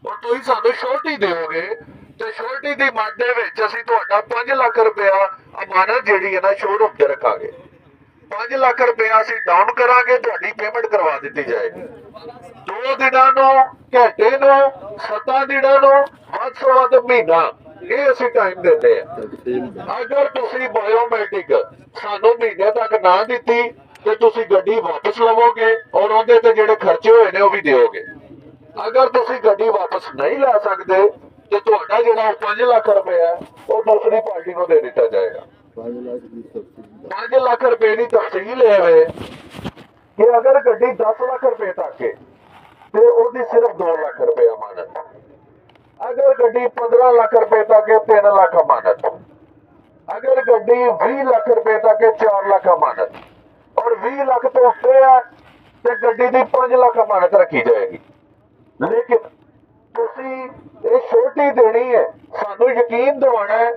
ਔਰ ਤੁਸੀਂ ਸਾਨੂੰ ਛੋਟੀ ਦਿਓਗੇ ਤੇ ਛੋਟੀ ਦੀ ਮੱਦ ਦੇ ਵਿੱਚ ਅਸੀਂ ਤੁਹਾਡਾ 5 ਲੱਖ ਰੁਪਇਆ ਅਮਾਨਤ ਜਿਹੜੀ ਹੈ ਨਾ ਸ਼ੋਰੂਮ ਤੇ ਰੱਖਾਂਗੇ। 5 ਲੱਖ ਰੁਪਇਆ ਅਸੀਂ ਡਾਊਨ ਕਰਾਂਗੇ, ਤੁਹਾਡੀ ਪੇਮੈਂਟ ਕਰਵਾ ਦਿੱਤੀ ਜਾਏਗੀ। 2 ਦਿਨਾਂ ਨੂੰ, ਘੰਟੇ ਨੂੰ, 7 ਦਿਨਾਂ ਨੂੰ, ਵੱਧ ਤੋਂ ਵੱਧ ਮਹੀਨਾ, ਇਹ ਅਸੀਂ ਟਾਈਮ ਦਿੰਦੇ ਆ। ਅਗਰ ਤੁਸੀਂ ਬਾਇਓਮੈਟ੍ਰਿਕ ਸਾਨੂੰ ਮਹੀਨੇ ਤੱਕ ਨਾ ਦਿੱਤੀ ਤੇ ਤੁਸੀਂ ਗੱਡੀ ਵਾਪਸ ਲਵੋਗੇ ਔਰ ਉਹਦੇ ਤੇ ਜਿਹੜੇ ਖਰਚੇ ਹੋਏ ਨੇ ਉਹ ਵੀ ਦਿਓਗੇ। ਅਗਰ ਤੁਸੀਂ ਗੱਡੀ ਵਾਪਸ ਨਹੀਂ ਲੈ ਸਕਦੇ ਤੇ ਤੁਹਾਡਾ ਜਿਹੜਾ 5 ਲੱਖ ਰੁਪਇਆ ਉਹ ਦੂਸਰੀ ਪਾਰਟੀ ਨੂੰ ਦੇ ਦਿੱਤਾ ਜਾਏਗਾ। 5 ਲੱਖ ਰੁਪਏ ਦੀ ਤਫਸੀਲ ਇਹ ਹੈ ਕਿ ਅਗਰ ਗੱਡੀ 10 ਲੱਖ ਰੁਪਏ ਤੱਕ ਹੈ ਤੇ ਉਹਦੀ ਸਿਰਫ 2 ਲੱਖ ਰੁਪਏ ਅਮਾਨਤ। अगर गड्डी 15 लाख रुपए तक है 3 लाख अमानत। अगर गड्डी 20 लाख रुपए तक है 4 लाख अमानत और 20 लाख तो उत्ते है तो गड्डी की 5 लाख अमानत रखी जाएगी। लेकिन तुसी ये छोटी देनी है, सानू यकीन दिवाना है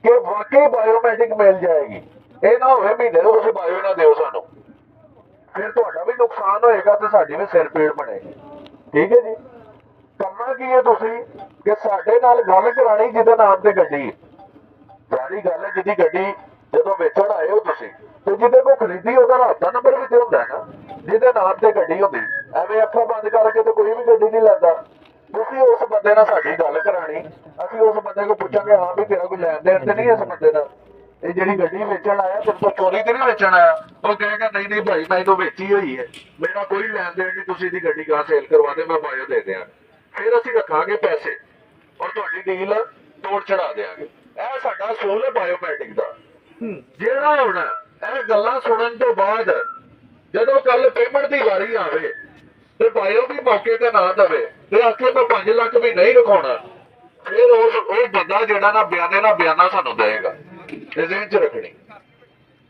कि वाकई बायोमेट्रिक मिल जाएगी। ये ना होवे महीने तो तुसी बायो ना दिओ सानू, फिर तुहाडा भी नुकसान होएगा ते साडी भी सिर पीड़ बनेगी। ठीक है जी। करना की है तुसी कि साडे नाल गल करानी जिहदे नाम ते गड्डी है। सारी गल है जिहदी गड्डी जदों वेचण आए हो तुसी ते जिहदे को खरीदी ओहदा रास्ता नंबर भी ते हुंदा है ना, जिहदे नाम ते गड्डी हुंदी। एवें अखां बंद करके ते कोई भी गड्डी नहीं लैंदा। तुसी उस बंदे नाल साडी गल करानी, असीं उस बंदे को पुछांगे हां भी तेरा कोई लैन देन ते नहीं इस बंदे नाल, ਇਹ ਜਿਹੜੀ ਗੱਡੀ ਵੇਚਣ ਆਇਆ ਤੇ ਤੋਂ ਚੋਰੀ ਤੇ ਨਹੀਂ ਵੇਚਣ ਆਇਆ। ਉਹ ਕਹੇਗਾ ਨਹੀਂ ਨਹੀਂ ਭਾਈ ਮੈਂ ਇਹਨੂੰ ਵੇਚੀ ਹੋਈ ਹੈ, ਮੇਰਾ ਕੋਈ ਲੈਣ ਦੇਣ ਨਹੀਂ, ਤੁਸੀਂ ਇਹਦੀ ਗੱਡੀ ਕਾ ਸੇਲ ਕਰਵਾ ਦੇ, ਮੈਂ ਬਾਇਓ ਦੇ ਦਿਆਂ। ਫਿਰ ਅਸੀਂ ਰੱਖਾਂਗੇ ਪੈਸੇ ਔਰ ਤੁਹਾਡੀ ਡੀਲ ਤੋੜ ਚੜਾ ਦੇਾਂਗੇ। ਇਹ ਸਾਡਾ ਅਸੂਲ ਹੈ ਬਾਇਓਮੈਟ੍ਰਿਕ ਦਾ। ਜਿਹੜਾ ਹੁਣ ਇਹ ਗੱਲਾਂ ਸੁਣਨ ਤੋਂ ਬਾਅਦ ਜਦੋਂ ਕੱਲ ਪੇਮੈਂਟ ਦੀ ਵਾਰੀ ਆਵੇ ਤੇ ਬਾਇਓ ਵੀ ਮੌਕੇ ਤੇ ਨਾ ਦਵੇ ਤੇ ਆਖੇ ਮੈਂ 5 ਲੱਖ ਵੀ ਨਹੀਂ ਰਖਾਉਣਾ, ਫਿਰ ਉਹ ਬੰਦਾ ਜਿਹੜਾ ਨਾ ਬਿਆਨਾ ਸਾਨੂੰ ਦੇਗਾ। ਇਹ ਜ਼ਿਹਨ ਚ ਰੱਖਣੀ।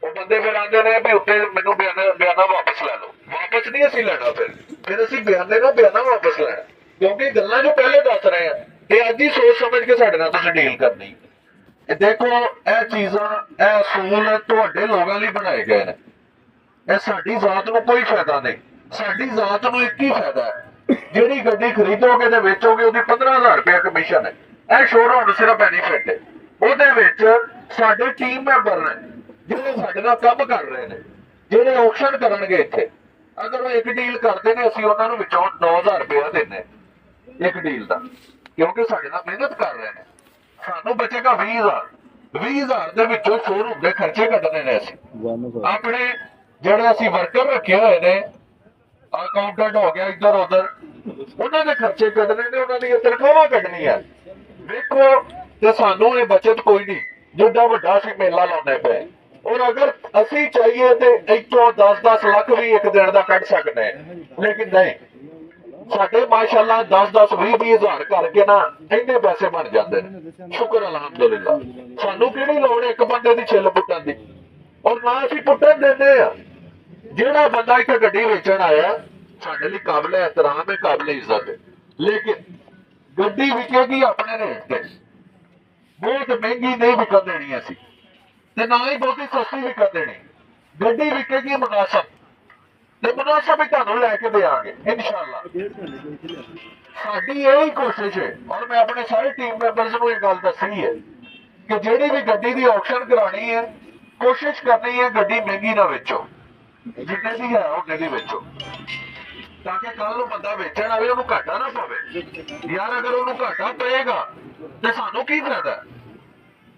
ਉਹ ਬੰਦੇ ਫਿਰ ਆਉਂਦੇ ਨੇ ਵੀ ਉੱਤੇ ਮੈਨੂੰ ਬਿਆਨਾ ਵਾਪਸ ਲੈ ਲਓ। ਵਾਪਸ ਨਹੀਂ ਅਸੀਂ ਲੈਣਾ, ਫਿਰ ਅਸੀਂ ਬਿਆਨਾ ਵਾਪਸ ਲੈਣਾ, ਕਿਉਂਕਿ ਗੱਲਾਂ ਜੋ ਪਹਿਲੇ ਦੱਸ ਰਹੇ ਆ ਇਹ ਅੱਜ ਹੀ ਸੋਚ ਸਮਝ ਕੇ ਸਾਡੇ ਨਾਲ ਤੁਸੀਂ ਡੀਲ ਕਰਨੀ। ਇਹ ਦੇਖੋ ਇਹ ਚੀਜ਼ਾਂ ਇਹ ਅਸੂਲ ਤੁਹਾਡੇ ਲੋਕਾਂ ਲਈ ਬਣਾਏ ਗਏ ਨੇ। ਇਹ ਸਾਡੀ ਜ਼ਾਤ ਨੂੰ ਕੋਈ ਫਾਇਦਾ ਨਹੀਂ। ਸਾਡੀ ਜ਼ਾਤ ਨੂੰ ਇੱਕ ਹੀ ਫਾਇਦਾ ਹੈ, ਜਿਹੜੀ ਗੱਡੀ ਖਰੀਦੋਗੇ ਤੇ ਵੇਚੋਗੇ ਉਹਦੀ 15,000 ਰੁਪਏ ਕਮਿਸ਼ਨ ਹੈ। ਇਹ ਸ਼ੋਰੂਮ ਨੂੰ ਸਿਰਫ ਬੈਨੀਫਿਟ ਹੈ। ਉਹਦੇ ਵਿੱਚ ਸਾਡੇ ਟੀਮ ਮੈਂਬਰ ਨੇ ਜਿਹੜੇ ਸਾਡੇ ਨਾਲ ਕੰਮ ਕਰ ਰਹੇ ਨੇ, ਜਿਹੜੇ ਆਕਸ਼ਨ ਕਰਨਗੇ ਇੱਥੇ। ਅਗਰ ਉਹ ਇੱਕ ਡੀਲ ਕਰਦੇ ਨੇ ਅਸੀਂ ਉਹਨਾਂ ਨੂੰ ਵਿੱਚੋਂ 9,000 ਰੁਪਇਆ ਦਿੰਦੇ ਇੱਕ ਡੀਲ ਦਾ, ਕਿਉਂਕਿ ਸਾਡੇ ਨਾਲ ਮਿਹਨਤ ਕਰ ਰਹੇ ਨੇ। ਸਾਨੂੰ ਬਚੇਗਾ 20,000 ਦੇ ਵਿੱਚੋਂ ਸ਼ੋਰੂਮ ਦੇ ਖਰਚੇ ਕੱਢਣੇ ਨੇ। ਅਸੀਂ ਆਪਣੇ ਜਿਹੜੇ ਅਸੀਂ ਵਰਕਰ ਰੱਖੇ ਹੋਏ ਨੇ, ਅਕਾਊਂਟੈਂਟ ਹੋ ਗਿਆ ਇੱਧਰ ਉੱਧਰ, ਉਹਨਾਂ ਦੇ ਖਰਚੇ ਕੱਢਣੇ ਨੇ, ਉਹਨਾਂ ਦੀਆਂ ਤਨਖਾਹਾਂ ਕੱਢਣੀਆਂ। ਵੇਖੋ ਤੇ ਸਾਨੂੰ ਇਹ ਬਚਤ ਕੋਈ ਨਹੀਂ ਜਿੱਡਾ ਵੱਡਾ ਅਸੀਂ ਮੇਲਾ ਲਾਉਂਦੇ ਪਏ। ਔਰ ਅਗਰ ਅਸੀਂ ਚਾਹੀਏ ਤੇ ਇੱਥੋਂ 10-10 ਲੱਖ ਵੀ ਇੱਕ ਦਿਨ ਦਾ ਕੱਢ ਸਕਦੇ ਹਾਂ, ਲੇਕਿਨ ਨਹੀਂ, ਸਾਡੇ ਮਾਸ਼ਾਅੱਲਾ 10-10 20-20 ਹਜ਼ਾਰ ਕਰਕੇ ਨਾ ਇੰਨੇ ਪੈਸੇ ਬਣ ਜਾਂਦੇ ਨੇ। ਸ਼ੁਕਰ ਅਲਹਮਦੁਲਿਲਾ। ਸਾਨੂੰ ਕਿਹੜੀ ਲੋੜ ਇੱਕ ਬੰਦੇ ਦੀ ਛਿੱਲ ਪੁੱਟਣ ਦੀ, ਔਰ ਨਾ ਅਸੀਂ ਪੁੱਟਣ ਦਿੰਦੇ ਆ। ਜਿਹੜਾ ਬੰਦਾ ਇੱਕ ਗੱਡੀ ਵੇਚਣ ਆਇਆ ਸਾਡੇ ਲਈ ਕਾਬਿਲ ਇਹਤਰਾਮ ਹੈ, ਕਾਬਿਲ ਇੱਜ਼ਤ ਹੈ, ਲੇਕਿਨ ਗੱਡੀ ਵਿਕੇਗੀ ਆਪਣੇ ਰੇਟ ਤੇ, ਬਹੁਤ ਮਹਿੰਗੀ ਨਹੀਂ ਵਿਕਣ ਦੇਣੀ ਅਸੀਂ, ਤੇ ਨਾ ਹੀ ਬਹੁਤੀ ਸਸਤੀ ਵਿਕਣ ਦੇਣੀ। ਗੱਡੀ ਵਿਕੇਗੀ ਮੁਨਾਸਬ, ਤੇ ਮੁਨਾਸਬ ਹੀ ਤੁਹਾਨੂੰ ਲੈ ਕੇ ਦੇਵਾਂਗੇ ਇਨਸ਼ਾਅੱਲਾ। ਸਾਡੀ ਇਹ ਹੀ ਕੋਸ਼ਿਸ਼ ਹੈ, ਔਰ ਮੈਂ ਆਪਣੇ ਸਾਰੇ ਟੀਮ ਮੈਂਬਰਸ ਨੂੰ ਇਹ ਗੱਲ ਦੱਸੀ ਹੈ ਕਿ ਜਿਹੜੀ ਵੀ ਗੱਡੀ ਦੀ ਆਕਸ਼ਨ ਕਰਾਣੀ ਹੈ ਕੋਸ਼ਿਸ਼ ਕਰਨੀ ਹੈ ਗੱਡੀ ਮਹਿੰਗੀ ਨਾ ਵੇਚੋ, ਜਿੰਨੇ ਦੀ ਹੈ ਉਹਨੇ ਦੀ ਵੇਚੋ, ਤਾਂ ਕਿ ਕੱਲ ਨੂੰ ਬੰਦਾ ਵੇਚਣ ਆਵੇ ਉਹਨੂੰ ਘਾਟਾ ਨਾ ਪਵੇ। ਯਾਰ ਅਗਰ ਉਹਨੂੰ ਘਾਟਾ ਪਏਗਾ ਤੇ ਸਾਨੂੰ ਕੀ ਫਾਇਦਾ।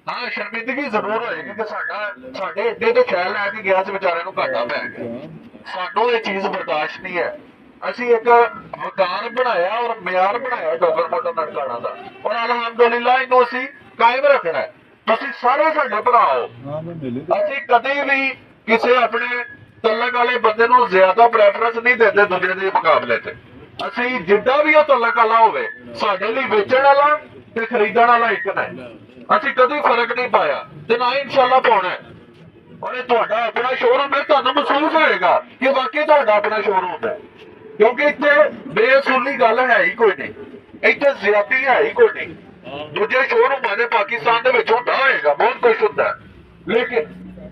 ਹਾਂ ਸ਼ਰਮਿੰਦਗੀ ਜ਼ਰੂਰ ਹੋਏਗੀ ਕਿ ਸਾਡੇ ਅੱਡੇ ਤੋਂ ਖਿਆਲ ਲੈ ਕੇ ਗਿਆ ਸੀ ਵਿਚਾਰੇ ਨੂੰ ਘਾਟਾ ਪੈ ਗਿਆ। ਸਾਨੂੰ ਇਹ ਚੀਜ਼ ਬਰਦਾਸ਼ਤ ਨਹੀਂ ਹੈ। ਅਸੀਂ ਇੱਕ ਮਕਾਨ ਬਣਾਇਆ ਔਰ ਮਿਆਰ ਬਣਾਇਆ ਡੋਗਰ ਮੋਟਰ ਨਨਕਾਣਾ ਦਾ, ਔਰ ਅਲਹਮਦੁਲਿਲਾ ਇਹਨੂੰ ਅਸੀਂ ਕਾਇਮ ਰੱਖਣਾ। ਤੁਸੀਂ ਸਾਰੇ ਸਾਡੇ ਭਰਾ ਹੋ। ਅਸੀਂ ਕਦੇ ਵੀ ਕਿਸੇ ਆਪਣੇ ਤਲਕ ਵਾਲੇ ਬੰਦੇ ਨੂੰ ਜ਼ਿਆਦਾ ਪ੍ਰੈਫਰੈਂਸ ਨਹੀਂ ਦਿੰਦੇ ਦੂਜੇ ਦੇ ਮੁਕਾਬਲੇ ਤੇ। ਅਸੀਂ ਜਿੱਦਾਂ ਵੀ ਉਹ ਤਲਕ ਵਾਲਾ ਹੋਵੇ ਸਾਡੇ ਲਈ ਵੇਚਣ ਵਾਲਾ ਤੇ ਖਰੀਦਣ ਵਾਲਾ ਇੱਕ ਨੇ। ਅਸੀਂ ਕਦੇ ਫਰਕ ਨਹੀਂ ਪਾਇਆ ਤੇ ਨਾ ਇਨਸ਼ਾਅੱਲਾ ਪਾਉਣਾ। ਔਰ ਇਹ ਤੁਹਾਡਾ ਆਪਣਾ ਸ਼ੋਰੂਮ ਹੈ, ਤੁਹਾਨੂੰ ਮਹਿਸੂਸ ਹੋਏਗਾ ਕਿ ਵਾਕਈ ਤੁਹਾਡਾ ਆਪਣਾ ਸ਼ੋਰੂਮ ਹੈ, ਕਿਉਂਕਿ ਇੱਥੇ ਬੇਅਸੂਲੀ ਗੱਲ ਹੈ ਹੀ ਕੋਈ ਨਹੀਂ, ਇੱਥੇ ਜ਼ਿਆਦਤੀ ਹੈ ਹੀ ਕੋਈ ਨਹੀਂ। ਦੂਜੇ ਸ਼ੋਰੂਮਾਂ ਦੇ ਪਾਕਿਸਤਾਨ ਦੇ ਵਿੱਚ ਹੁੰਦਾ ਹੋਏਗਾ, ਬਹੁਤ ਕੁਛ ਹੁੰਦਾ, ਲੇਕਿਨ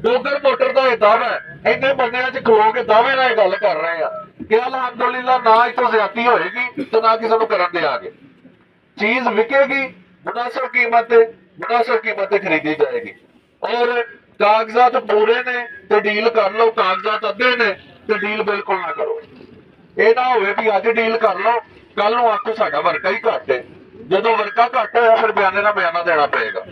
ਡੋਗਰ ਮੋਟਰ ਦਾ ਇਹ ਦਾਅਵਾ ਹੈ, ਇੰਨੇ ਬੰਦਿਆਂ 'ਚ ਖਲੋ ਕੇ ਦਾਅਵੇ ਨਾਲ ਇਹ ਗੱਲ ਕਰ ਰਹੇ ਆ ਕਿ ਅਲਹਮਦੁਲਿਲਾ ਨਾ ਇੱਥੋਂ ਜ਼ਿਆਦਤੀ ਹੋਏਗੀ ਤੇ ਨਾ ਕਿਸੇ ਨੂੰ ਕਰਨ ਦਿਆਂਗੇ। चीज बिकेगी मुनासिब कीमत ते खरीदी जाएगी। और कागजात पूरे ने ते डील कर लो, कागजात अद्धे ने ते डील बिल्कुल ना करो। ਇਹ ਨਾ ਹੋਵੇ ਵੀ ਅੱਜ ਡੀਲ ਕਰ ਲਓ, ਕੱਲ ਨੂੰ ਆਖੋ ਸਾਡਾ ਵਰਕਾ ਹੀ ਘੱਟ ਹੈ। ਜਦੋਂ ਵਰਕਾ ਘੱਟ ਹੋਇਆ ਫਿਰ ਬਿਆਨੇ ਦਾ ਬਿਆਨਾ ਦੇਣਾ ਪਏਗਾ।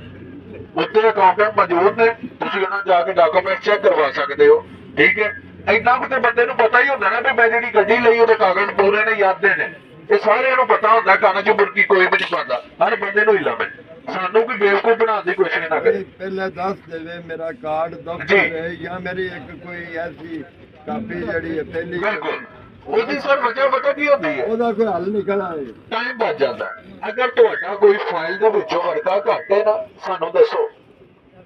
ਉੱਤੇ ਅਕਾਊਂਟੈਂਟ ਮੌਜੂਦ ਨੇ, ਤੁਸੀਂ ਉਹਨਾਂ ਜਾ ਕੇ ਡਾਕੂਮੈਂਟ ਚੈੱਕ ਕਰਵਾ ਸਕਦੇ ਹੋ। ਠੀਕ ਹੈ, ਇੰਨਾ ਕੁ ਤੇ ਬੰਦੇ ਨੂੰ ਪਤਾ ਹੀ ਹੁੰਦਾ ਨਾ ਵੀ ਮੈਂ ਜਿਹੜੀ ਗੱਡੀ ਲਈ ਉਹਦੇ ਕਾਗਜ਼ ਪੂਰੇ ਨੇ ਜਾਂ ਅੱਧੇ ਨੇ। ਇਹ ਸਾਰਿਆਂ ਨੂੰ ਪਤਾ ਹੁੰਦਾ, ਕੰਨ 'ਚ ਬੁਰਕੀ ਕੋਈ ਵੀ ਨਹੀਂ ਪਾਉਂਦਾ, ਹਰ ਬੰਦੇ ਨੂੰ ਹੀ ਲਵੇ। ਸਾਨੂੰ ਕੋਈ ਬੇਵਕੂਫ ਬਣਾਉਣ ਦੀ ਕੋਸ਼ਿਸ਼ ਨਾ ਕਰੇ। ਪਹਿਲਾਂ ਦੱਸ ਦੇਵੇ ਮੇਰਾ ਕਾਰਡ ਦਫ਼ਤਰ ਹੈ ਜਾਂ ਮੇਰੀ ਇੱਕ ਕੋਈ ਐਸੀ ਕਾਪੀ ਜਿਹੜੀ ਹੈ ਪਹਿਲੀ। ਬਿਲਕੁਲ, ਉਹਦੀ ਸਰ ਵਜ੍ਹਾ ਪਤਾ ਕੀ ਹੁੰਦੀ ਹੈ, ਉਹਦਾ ਕੋਈ ਹੱਲ ਨਿਕਲ ਆਏ, ਟਾਈਮ ਬਚ ਜਾਂਦਾ। ਅਗਰ ਤੁਹਾਡਾ ਕੋਈ ਫਾਈਲ ਦੇ ਵਿੱਚੋਂ ਵਰਕਾ ਘੱਟ ਹੈ ਨਾ, ਸਾਨੂੰ ਦੱਸੋ,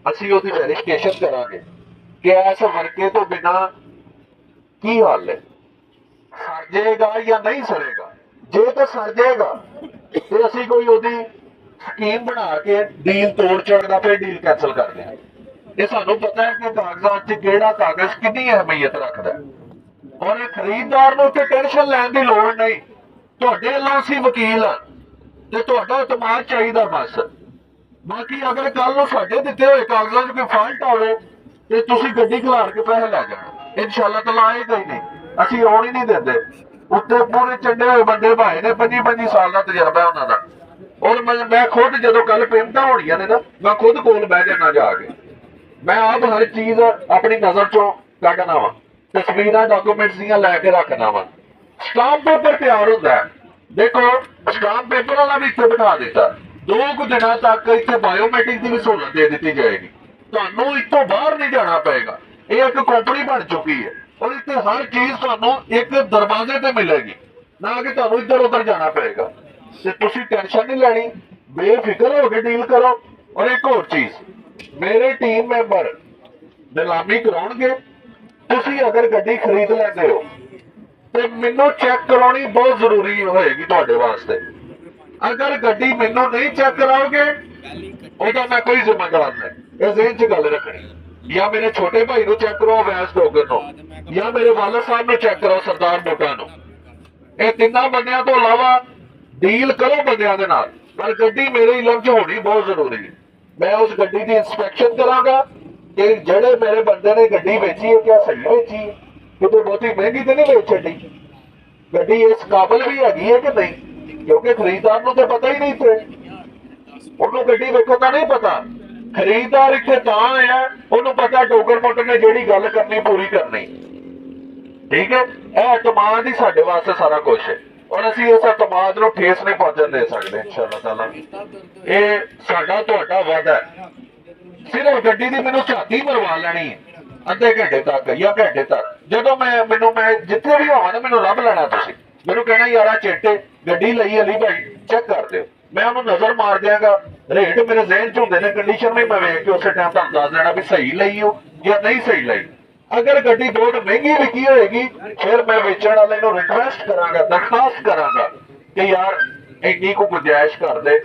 ਅਸੀਂ ਉਹਦੀ ਵੈਰੀਫਿਕੇਸ਼ਨ ਕਰਾਂਗੇ ਕਿ ਇਸ ਵਰਕੇ ਤੋਂ ਬਿਨਾ ਕੀ ਹੱਲ ਹੈ, ਸਰ ਜਾਏਗਾ ਜਾਂ ਨਹੀਂ ਸਰੇਗਾ। ਜੇ ਤਾਂ ਸਰ ਜਾਏਗਾ ਤੇ ਅਸੀਂ ਕੋਈ ਉਹਦੀ ਸਕੀਮ ਬਣਾ ਕੇ ਡੀਲ ਤੋੜ ਚੜਦਾ ਫਿਰ ਡੀਲ ਕੈਂਸਲ ਕਰਦੇ ਹਾਂ। ਇਹ ਸਾਨੂੰ ਪਤਾ ਹੈ ਕਿ ਕਾਗਜ਼ਾਤ 'ਚ ਕਿਹੜਾ ਕਾਗਜ਼ ਕਿੰਨੀ ਅਹਿਮੀਅਤ ਰੱਖਦਾ। ਔਰ ਇਹ ਖਰੀਦਦਾਰ ਨੂੰ ਤੇ ਟੈਨਸ਼ਨ ਲੈਣ ਦੀ ਲੋੜ ਨਹੀਂ, ਤੁਹਾਡੇ ਵੱਲੋਂ ਅਸੀਂ ਵਕੀਲ ਆ ਤੇ ਤੁਹਾਡਾ ਇਤਮਾਦ ਚਾਹੀਦਾ ਬਸ। ਬਾਕੀ ਅਗਰ ਕੱਲ ਨੂੰ ਸਾਡੇ ਦਿੱਤੇ ਹੋਏ ਕਾਗਜ਼ਾਂ 'ਚ ਕੋਈ ਫਾਲਟ ਹੋਵੇ ਤੇ ਤੁਸੀਂ ਗੱਡੀ ਖਿਲਾਰ ਕੇ ਪੈਸੇ ਲੈ ਜਾਣਾ, ਇਨਸ਼ਾਅੱਲਾ ਤਾਲਾ ਆਏਗਾ ਹੀ ਨਹੀਂ, ਅਸੀਂ ਆਉਣ ਹੀ ਨਹੀਂ ਦਿੰਦੇ। ਉੱਤੇ ਪੂਰੇ ਚੰਡੇ ਹੋਏ ਬੰਦੇ ਭਾਏ ਨੇ, 25-25 ਸਾਲ ਦਾ ਤਜਰਬਾ ਉਹਨਾਂ ਦਾ। ਔਰ ਮੈਂ ਖੁਦ ਜਦੋਂ ਕੱਲ ਪੇਮੈਂਟਾਂ ਹੋਣੀਆਂ ਨੇ ਨਾ, ਮੈਂ ਖੁਦ ਕੋਲ ਬਹਿ ਜਾਣਾ ਜਾ ਕੇ, ਮੈਂ ਆਪ ਹਰ ਚੀਜ਼ ਆਪਣੀ ਨਜ਼ਰ 'ਚੋਂ ਕੱਢਣਾ ਵਾ, ਤਸਵੀਰਾਂ ਡਾਕੂਮੈਂਟਸ ਦੀਆਂ ਲੈ ਕੇ ਰੱਖਣਾ ਵਾ। ਸਟਾਂਪ ਪੇਪਰ ਤਿਆਰ ਹੁੰਦਾ ਹੈ, ਦੇਖੋ ਸਟਾਂਪ ਪੇਪਰ ਵਾਲਾ ਵੀ ਇੱਥੇ ਬਿਠਾ ਦਿੱਤਾ। 2 ਕੁ ਦਿਨਾਂ ਤੱਕ ਇੱਥੇ ਬਾਇਓਮੈਟ੍ਰਿਕ ਦੀ ਵੀ ਸਹੂਲਤ ਦੇ ਦਿੱਤੀ ਜਾਏਗੀ, ਤੁਹਾਨੂੰ ਇੱਥੋਂ ਬਾਹਰ ਨਹੀਂ ਜਾਣਾ ਪਏਗਾ। ਇਹ ਇੱਕ ਕੰਪਨੀ ਬਣ ਚੁੱਕੀ ਹੈ ਔਰ ਇੱਥੇ ਹਰ ਚੀਜ਼ ਤੁਹਾਨੂੰ ਇੱਕ ਦਰਵਾਜ਼ੇ ਤੇ ਮਿਲੇਗੀ, ਨਾ ਕਿ ਤੁਹਾਨੂੰ ਇੱਧਰ ਉੱਧਰ ਜਾਣਾ ਪਏਗਾ। ਤੇ ਤੁਸੀਂ ਟੈਨਸ਼ਨ ਨਹੀਂ ਲੈਣੀ, ਬੇਫਿਕਰ ਹੋ ਕੇ ਡੀਲ ਕਰੋ। ਔਰ ਇੱਕ ਹੋਰ ਚੀਜ਼, ਮੇਰੇ ਟੀਮ ਮੈਂਬਰ ਨਿਲਾਮੀ ਕਰਾਉਣਗੇ। ਤੁਸੀਂ ਅਗਰ ਗੱਡੀ ਖਰੀਦ ਲੈਂਦੇ ਹੋ ਤੇ ਮੈਨੂੰ ਚੈੱਕ ਕਰਾਉਣੀ ਬਹੁਤ ਜ਼ਰੂਰੀ ਹੋਏਗੀ ਤੁਹਾਡੇ ਵਾਸਤੇ। ਅਗਰ ਗੱਡੀ ਮੈਨੂੰ ਨਹੀਂ ਚੈੱਕ ਕਰਾਓਗੇ ਉਹਦਾ ਮੈਂ ਕੋਈ ਜ਼ਿੰਮੇਵਾਰ ਨਹੀਂ, ਇਹ ਜ਼ਿਹਨ 'ਚ ਗੱਲ ਰੱਖਣੀ। ਜਾਂ ਮੇਰੇ ਛੋਟੇ ਭਾਈ ਨੂੰ ਚੈੱਕ ਕਰੋ ਵੈਸ ਡੋਗਰ ਨੂੰ, ਜਾਂ ਮੇਰੇ ਵਾਲਦ ਸਾਹਿਬ ਨੂੰ ਚੈੱਕ ਕਰੋ ਸਰਦਾਰ ਮੋਟਾ ਨੂੰ। ਇਹ ਤਿੰਨਾਂ ਬੰਦਿਆਂ ਤੋਂ ਇਲਾਵਾ ਡੀਲ ਕਰੋ ਬੰਦਿਆਂ ਦੇ ਨਾਲ, ਪਰ ਗੱਡੀ ਮੇਰੇ ਇਲਮ 'ਚ ਹੋਣੀ ਬਹੁਤ ਜ਼ਰੂਰੀ ਹੈ। ਮੈਂ ਉਸ ਗੱਡੀ ਦੀ ਇੰਸਪੈਕਸ਼ਨ ਕਰਾਂਗਾ ਕਿ ਜਿਹੜੇ ਮੇਰੇ ਬੰਦੇ ਨੇ ਗੱਡੀ ਵੇਚੀ ਹੈ ਕਿਆ ਸਹੀ ਵੇਚੀ ਹੈ, ਕਿਤੇ ਬਹੁਤੀ ਮਹਿੰਗੀ ਤੇ ਨਹੀਂ ਵੇਚ ਛੱਡੀ, ਗੱਡੀ ਇਸ ਕਾਬਲ ਵੀ ਹੈਗੀ ਹੈ ਕਿ ਨਹੀਂ। ਕਿਉਂਕਿ ਖਰੀਦਦਾਰ ਨੂੰ ਤਾਂ ਪਤਾ ਹੀ ਨਹੀਂ ਤੇ ਉਹਨੂੰ ਗੱਡੀ ਵੇਖਣ ਦਾ ਨਹੀਂ ਪਤਾ। ਖਰੀਦਦਾਰ ਇੱਥੇ ਤਾਂ ਆਇਆ, ਉਹਨੂੰ ਪਤਾ ਡੋਗਰ ਮੋਟਰ ਨੇ ਜਿਹੜੀ ਗੱਲ ਕਰਨੀ ਪੂਰੀ ਕਰਨੀ। ਠੀਕ ਹੈ, ਇਹ ਇਤਮਾਦ ਹੀ ਸਾਡੇ ਵਾਸਤੇ ਸਾਰਾ ਕੁਝ ਹੈ ਔਰ ਅਸੀਂ ਇਸ ਇਤਮਾਦ ਨੂੰ ਠੇਸ ਨਹੀਂ ਪਹੁੰਚਣ ਦੇ ਸਕਦੇ ਇਨਸ਼ਾਅੱਲਾ ਤਾਲਾ। ਇਹ ਸਾਡਾ ਤੁਹਾਡਾ ਵਾਅਦਾ ਹੈ। ਸਿਰਫ ਗੱਡੀ ਦੀ ਮੈਨੂੰ ਝਾਤੀ ਮਰਵਾ ਲੈਣੀ ਹੈ ਅੱਧੇ ਘੰਟੇ ਤੱਕ ਜਾਂ ਘੰਟੇ ਤੱਕ। ਜਦੋਂ ਮੈਂ ਜਿੱਥੇ ਵੀ ਹੋਵਾਂ ਨਾ ਮੈਨੂੰ ਲੱਭ ਲੈਣਾ, ਤੁਸੀਂ ਮੈਨੂੰ ਕਹਿਣਾ ਯਾਰਾ ਚੇਟੇ ਗੱਡੀ ਲਈ ਅਲੀ ਭਾਈ ਚੈੱਕ ਕਰ ਦਿਓ, ਮੈਂ ਉਹਨੂੰ ਨਜ਼ਰ ਮਾਰ ਦਿਆਂਗਾ। ਰੇਟ ਮੇਰੇ ਜ਼ਿਹਨ 'ਚ ਹੁੰਦੇ ਨੇ, ਕੰਡੀਸ਼ਨ ਵੀ ਮੈਂ ਵੇਖ ਕੇ ਉਸੇ ਟਾਈਮ ਤੁਹਾਨੂੰ ਦੱਸ ਦੇਣਾ ਵੀ ਸਹੀ ਲਈ ਹੋ ਜਾਂ ਨਹੀਂ ਸਹੀ ਲਈ। ਅਗਰ ਗੱਡੀ ਬਹੁਤ ਮਹਿੰਗੀ ਵਿਕੀ ਹੋਏਗੀ ਫਿਰ ਮੈਂ ਵੇਚਣ ਵਾਲੇ ਨੂੰ ਰਿਕੁਐਸਟ ਕਰਾਂਗਾ, ਦਰਖਾਸਤ ਕਰਾਂਗਾ ਕਿ ਯਾਰ ਇੰਨੀ ਕੁ ਗੁੰਜਾਇਸ਼ ਕਰ ਦੇ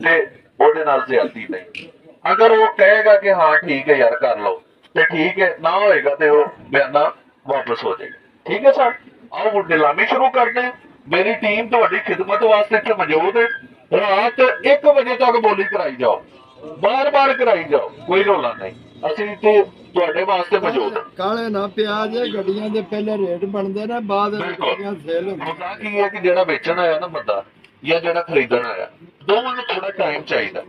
ਤੇ ਉਹਦੇ ਨਾਲ ਜ਼ਿਆਦਤੀ ਨਹੀਂ। ਅਗਰ ਉਹ ਕਹੇਗਾ ਕਿ ਹਾਂ ਠੀਕ ਹੈ ਯਾਰ ਕਰ ਲਓ ਤੇ ਠੀਕ ਹੈ, ਨਾ ਹੋਏਗਾ ਤੇ ਉਹ ਬਿਆਨਾ ਵਾਪਸ ਹੋ ਜਾਏਗਾ। ਠੀਕ ਹੈ ਸਰ, ਆਓ ਹੁਣ ਨਿਲਾਮੀ ਸ਼ੁਰੂ ਕਰਦੇ ਹਾਂ। ਮੇਰੀ ਟੀਮ ਤੁਹਾਡੀ ਖਿਦਮਤ ਵਾਸਤੇ ਇੱਥੇ ਮੌਜੂਦ ਹੈ। ਰਾਤ 1 ਵਜੇ ਤੱਕ ਬੋਲੀ ਕਰਾਈ ਜਾਓ, ਬਾਰ-ਬਾਰ ਕਰਾਈ ਜਾਓ, ਕੋਈ ਰੌਲਾ ਨਹੀਂ, ਅਸੀਂ ਇੱਥੇ ਤੁਹਾਡੇ ਵਾਸਤੇ ਮੌਜੂਦ ਹਾਂ। ਕਾਲੇ ਨਾ ਪਿਆਜ ਗੱਡੀਆਂ ਦੇ ਪਹਿਲੇ ਰੇਟ ਬਣਦੇ ਨੇ, ਬਾਅਦ ਵਿੱਚ ਗੱਡੀਆਂ ਸੇਲ ਹੁੰਦਾ ਕੀ ਹੈ ਕਿ ਜਿਹੜਾ ਵੇਚਣ ਆਇਆ ਨਾ ਬੰਦਾ ਜਾਂ ਜਿਹੜਾ ਖਰੀਦਣ ਆਇਆ, ਦੋਵਾਂ ਨੂੰ ਥੋੜਾ ਟਾਈਮ ਚਾਹੀਦਾ।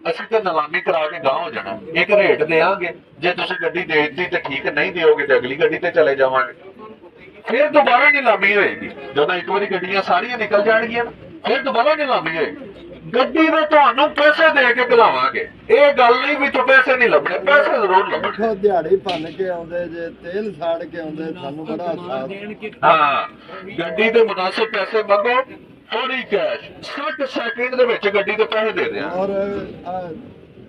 ਅਸੀਂ ਤਾਂ ਨਿਲਾਮੀ ਕਰਾ ਕੇ ਗਾਂਹ ਹੋ ਜਾਣਾ, ਇੱਕ ਰੇਟ ਦੇਵਾਂਗੇ, ਜੇ ਤੁਸੀਂ ਗੱਡੀ ਦੇ ਦਿੱਤੀ ਤੇ ਠੀਕ, ਨਹੀਂ ਦਿਓਗੇ ਤੇ ਅਗਲੀ ਗੱਡੀ ਤੇ ਚਲੇ ਜਾਵਾਂਗੇ। ਫਿਰ ਦੁਬਾਰਾ ਨਿਲਾਮੀ ਹੋਏਗੀ, ਜਦੋਂ ਇੱਕ ਵਾਰੀ ਗੱਡੀਆਂ ਸਾਰੀਆਂ ਨਿਕਲ ਜਾਣਗੀਆਂ ਫਿਰ ਦੁਬਾਰਾ ਨਿਲਾਮੀ ਹੋਏਗੀ। ਗੱਡੀ ਦੇ ਤੁਹਾਨੂੰ ਪੈਸੇ ਦੇ ਕੇ ਖਿਲਾਵਾਂਗੇ, ਇਹ ਗੱਲ ਨਹੀਂ ਵੀ ਤੂੰ ਪੈਸੇ ਨਹੀਂ ਲੱਭਣੇ, ਪੈਸੇ ਜ਼ਰੂਰ ਲੱਭਣੇ। ਦਿਹਾੜੀ ਭੰਨ ਕੇ ਆਉਂਦੇ ਜੇ ਤੇਲ ਸਾੜ ਕੇ ਆਉਂਦੇ, ਸਾਨੂੰ ਬੜਾ ਅਹਿਸਾਸ। ਹਾਂ, ਗੱਡੀ ਦੇ ਮੁਨਾਸਿਬ ਪੈਸੇ ਮੰਗੋ, ਥੋੜੀ ਕੈਸ਼ 60 ਸੈਕਿੰਡ ਦੇ ਵਿੱਚ ਗੱਡੀ ਦੇ ਪੈਸੇ ਦੇ ਦਿਆਂ। ਔਰ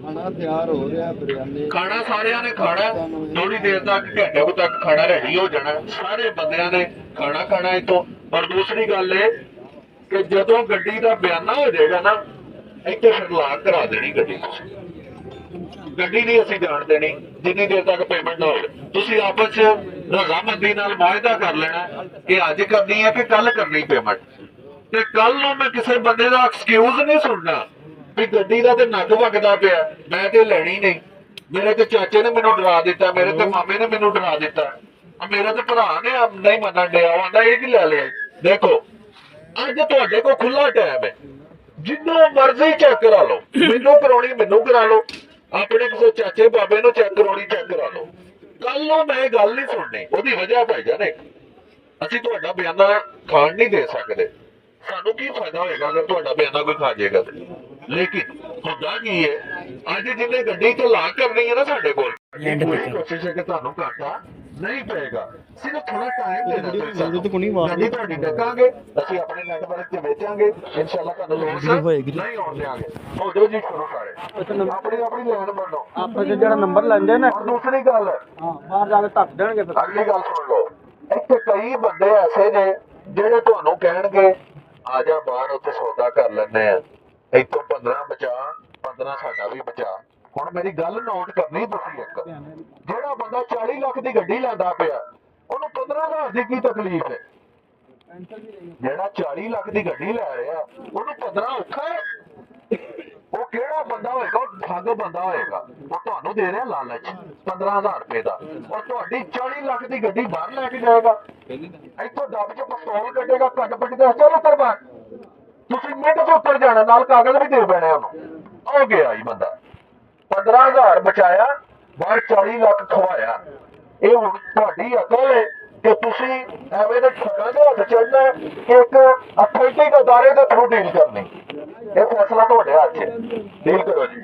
ਖਾਣਾ ਤਿਆਰ ਹੋ ਰਿਹਾ, ਬਿਰਿਆਨੀ ਖਾਣਾ ਸਾਰਿਆਂ ਨੇ ਖਾਣਾ, ਥੋੜੀ ਦੇਰ ਤੱਕ ਘੰਟੇ ਤੱਕ ਖਾਣਾ ਰੈਡੀ ਹੋ ਜਾਣਾ, ਸਾਰੇ ਬੰਦਿਆਂ ਨੇ ਖਾਣਾ ਖਾਣਾ ਇੱਥੋਂ। ਪਰ ਦੂਸਰੀ ਗੱਲ ਇਹ ਕਿ ਜਦੋਂ ਗੱਡੀ ਦਾ ਬਿਆਨਾ ਹੋ ਜਾਏਗਾ ਨਾ, ਇੱਥੇ ਫਿਰ ਲਾਕ ਕਰਾ ਦੇਣੀ ਗੱਡੀ, ਗੱਡੀ ਨਹੀਂ ਅਸੀਂ ਜਾਣ ਦੇਣੀ ਜਿੰਨੀ ਦੇਰ ਤੱਕ ਪੇਮੈਂਟ ਨਾ ਹੋਵੇ। ਤੁਸੀਂ ਆਪਸ ਚ ਰਜ਼ਾਮੰਦੀ ਨਾਲ ਵਾਅਦਾ ਕਰ ਲੈਣਾ ਕਿ ਅੱਜ ਕਰਨੀ ਹੈ ਕਿ ਕੱਲ ਕਰਨੀ ਪੇਮੈਂਟ, ਤੇ ਕੱਲ ਨੂੰ ਮੈਂ ਕਿਸੇ ਬੰਦੇ ਦਾ ਐਕਸਕਿਊਜ਼ ਨਹੀਂ ਸੁਣਨਾ ਵੀ ਗੱਡੀ ਦਾ ਤੇ ਨੱਕ ਵਗਦਾ ਪਿਆ, ਮੈਂ ਤੇ ਲੈਣੀ ਨਹੀਂ, ਮੇਰੇ ਤੇ ਚਾਚੇ ਨੇ ਮੈਨੂੰ ਡਰਾ ਦਿੱਤਾ, ਮੇਰੇ ਤੇ ਮਾਮੇ ਨੇ ਮੈਨੂੰ ਡਰਾ ਦਿੱਤਾ, ਮੇਰਾ ਤੇ ਭਰਾ ਨੇ ਨਹੀਂ ਮੰਨਣ ਡਿਆ, ਉਹ ਆਂਦਾ ਇਹ ਕੀ ਲੈ ਲਿਆ। ਦੇਖੋ ਅੱਜ ਤੁਹਾਡੇ ਕੋਲ ਖੁੱਲਾ ਟਾਈਮ ਹੈ, ਜਿੰਨੂੰ ਮਰਜ਼ੀ ਚੈੱਕ ਕਰਾ ਲਓ, ਮੈਨੂੰ ਕਰਾਉਣੀ ਮੈਨੂੰ ਕਰਾ ਲਓ, ਆਪਣੇ ਕਿਸੇ ਚਾਚੇ ਬਾਬੇ ਨੂੰ ਚੈੱਕ ਕਰਾਉਣੀ ਚੈੱਕ ਕਰਾ ਲਓ। ਕੱਲ ਨੂੰ ਮੈਂ ਗੱਲ ਨਹੀਂ ਸੁਣਨੀ, ਉਹਦੀ ਵਜ੍ਹਾ ਭਾਈਜਾਨ ਨੇ ਅਸੀਂ ਤੁਹਾਡਾ ਬਿਆਨਾ ਖਾਣ ਨਹੀਂ ਦੇ ਸਕਦੇ, ਸਾਨੂੰ ਕੀ ਫਾਇਦਾ ਹੋਏਗਾ ਅਗਰ ਤੁਹਾਡਾ ਬਿਆਨਾ ਕੋਈ ਖਾ ਜਾਏਗਾ ਤੇ। ਲੇਕਿਨ ਹੁੰਦਾ ਕੀ ਹੈ, ਅੱਜ ਜਿਹਨੇ ਗੱਡੀ ਚਲਾ ਕਰਨੀ ਹੈ ਨਾ ਸਾਡੇ ਕੋਲ, ਪੂਰੀ ਕੋਸ਼ਿਸ਼ ਹੈ ਕਿ ਤੁਹਾਨੂੰ ਘਾਟਾ ਨਹੀਂ ਪਏਗਾ, ਸਿਰਫ ਥੋੜਾ ਟਾਈਮ ਦੇਣਾ ਤੁਸੀਂ। ਗੱਡੀ ਤੁਹਾਡੀ ਡੱਕਾਂਗੇ, ਅਸੀਂ ਆਪਣੇ ਨੈਟਵਰਕ ਤੇ ਵੇਚਾਂਗੇ, ਇਨਸ਼ਾਅੱਲਾ ਤੁਹਾਨੂੰ ਲੋਸ ਨਹੀਂ ਆਉਣ ਦਿਆਂਗੇ। ਹੋ ਜਾਓ ਜੀ ਸ਼ੁਰੂ ਸਾਰੇ, ਆਪਣੀ ਆਪਣੀ ਲਾਈਨ ਬਣੋ, ਆਪਾਂ ਜਿਹੜਾ ਨੰਬਰ ਲੈਂਦੇ ਨੇ ਦੂਸਰੀ ਗੱਲ ਬਾਹਰ ਜਾ ਕੇ ਧੱਕ ਦੇਣਗੇ ਫਿਰ। ਅਗਲੀ ਗੱਲ ਸੁਣ ਲਓ, ਇੱਥੇ ਕਈ ਬੰਦੇ ਐਸੇ ਨੇ ਜਿਹੜੇ ਤੁਹਾਨੂੰ ਕਹਿਣਗੇ ਆ ਜਾ ਬਾਹਰ ਉੱਥੇ ਸੌਦਾ ਕਰ ਲੈਣੇ ਆ, ਇੱਥੋਂ 15 ਬਚਾ, 15 ਸਾਡਾ ਵੀ ਬਚਾ। ਹੁਣ ਮੇਰੀ ਗੱਲ ਨੋਟ ਕਰਨੀ ਤੁਸੀਂ, ਇੱਕ ਜਿਹੜਾ ਬੰਦਾ 40 ਲੱਖ ਦੀ ਗੱਡੀ ਲੈਂਦਾ ਪਿਆ, ਉਹਨੂੰ 15,000 ਦੀ ਕੀ ਤਕਲੀਫ ਹੈ? ਜਿਹੜਾ 40 ਲੱਖ ਦੀ ਗੱਡੀ ਲੈ ਰਿਹਾ ਉਹਨੂੰ 15 ਔਖਾ ਹੈ? ਉਹ ਕਿਹੜਾ ਬੰਦਾ ਹੋਏਗਾ? ਉਹ ਠੱਗ ਬੰਦਾ ਹੋਏਗਾ। ਉਹ ਤੁਹਾਨੂੰ ਦੇ ਰਿਹਾ ਲਾਲਚ 15,000 ਰੁਪਏ ਦਾ, ਔਰ ਤੁਹਾਡੀ 40 ਲੱਖ ਦੀ ਗੱਡੀ ਬਾਹਰ ਲੈ ਕੇ ਜਾਏਗਾ, ਇੱਥੋਂ ਦੱਬ ਚ ਪਿਸਤੌਲ ਕੱਢੇਗਾ, ਕੱਟ ਪੱਟੀ ਦਾ ਚਲੋ ਉੱਤਰ ਬਾਹਰ, ਤੁਸੀਂ ਮਿੰਟ ਚ ਉੱਤਰ ਜਾਣਾ, ਨਾਲ ਕਾਗਜ਼ ਵੀ ਦੇ ਪੈਣੇ ਉਹਨੂੰ। ਹੋ ਗਿਆ ਜੀ ਬੰਦਾ, 15,000 ਬਚਾਇਆ, ਬਾਹਰ 40 ਲੱਖ ਖਵਾਇਆ। ਇਹ ਹੁਣ ਤੁਹਾਡੀ ਅਕਲ ਹੈ ਕਿ ਤੁਸੀਂ ਐਵੇਂ ਦੇ ਠੱਗਾਂ ਦੇ ਹੱਥ ਚੜਨਾ, ਇੱਕ ਅਥੈਂਟਿਕ ਅਦਾਰੇ ਦੇ ਥਰੂ ਡੀਲ ਕਰਨੀ। ਇਹ ਫੈਸਲਾ ਤੁਹਾਡੇ ਹੱਥ 'ਚ, ਡੀਲ ਕਰੋ ਜੀ।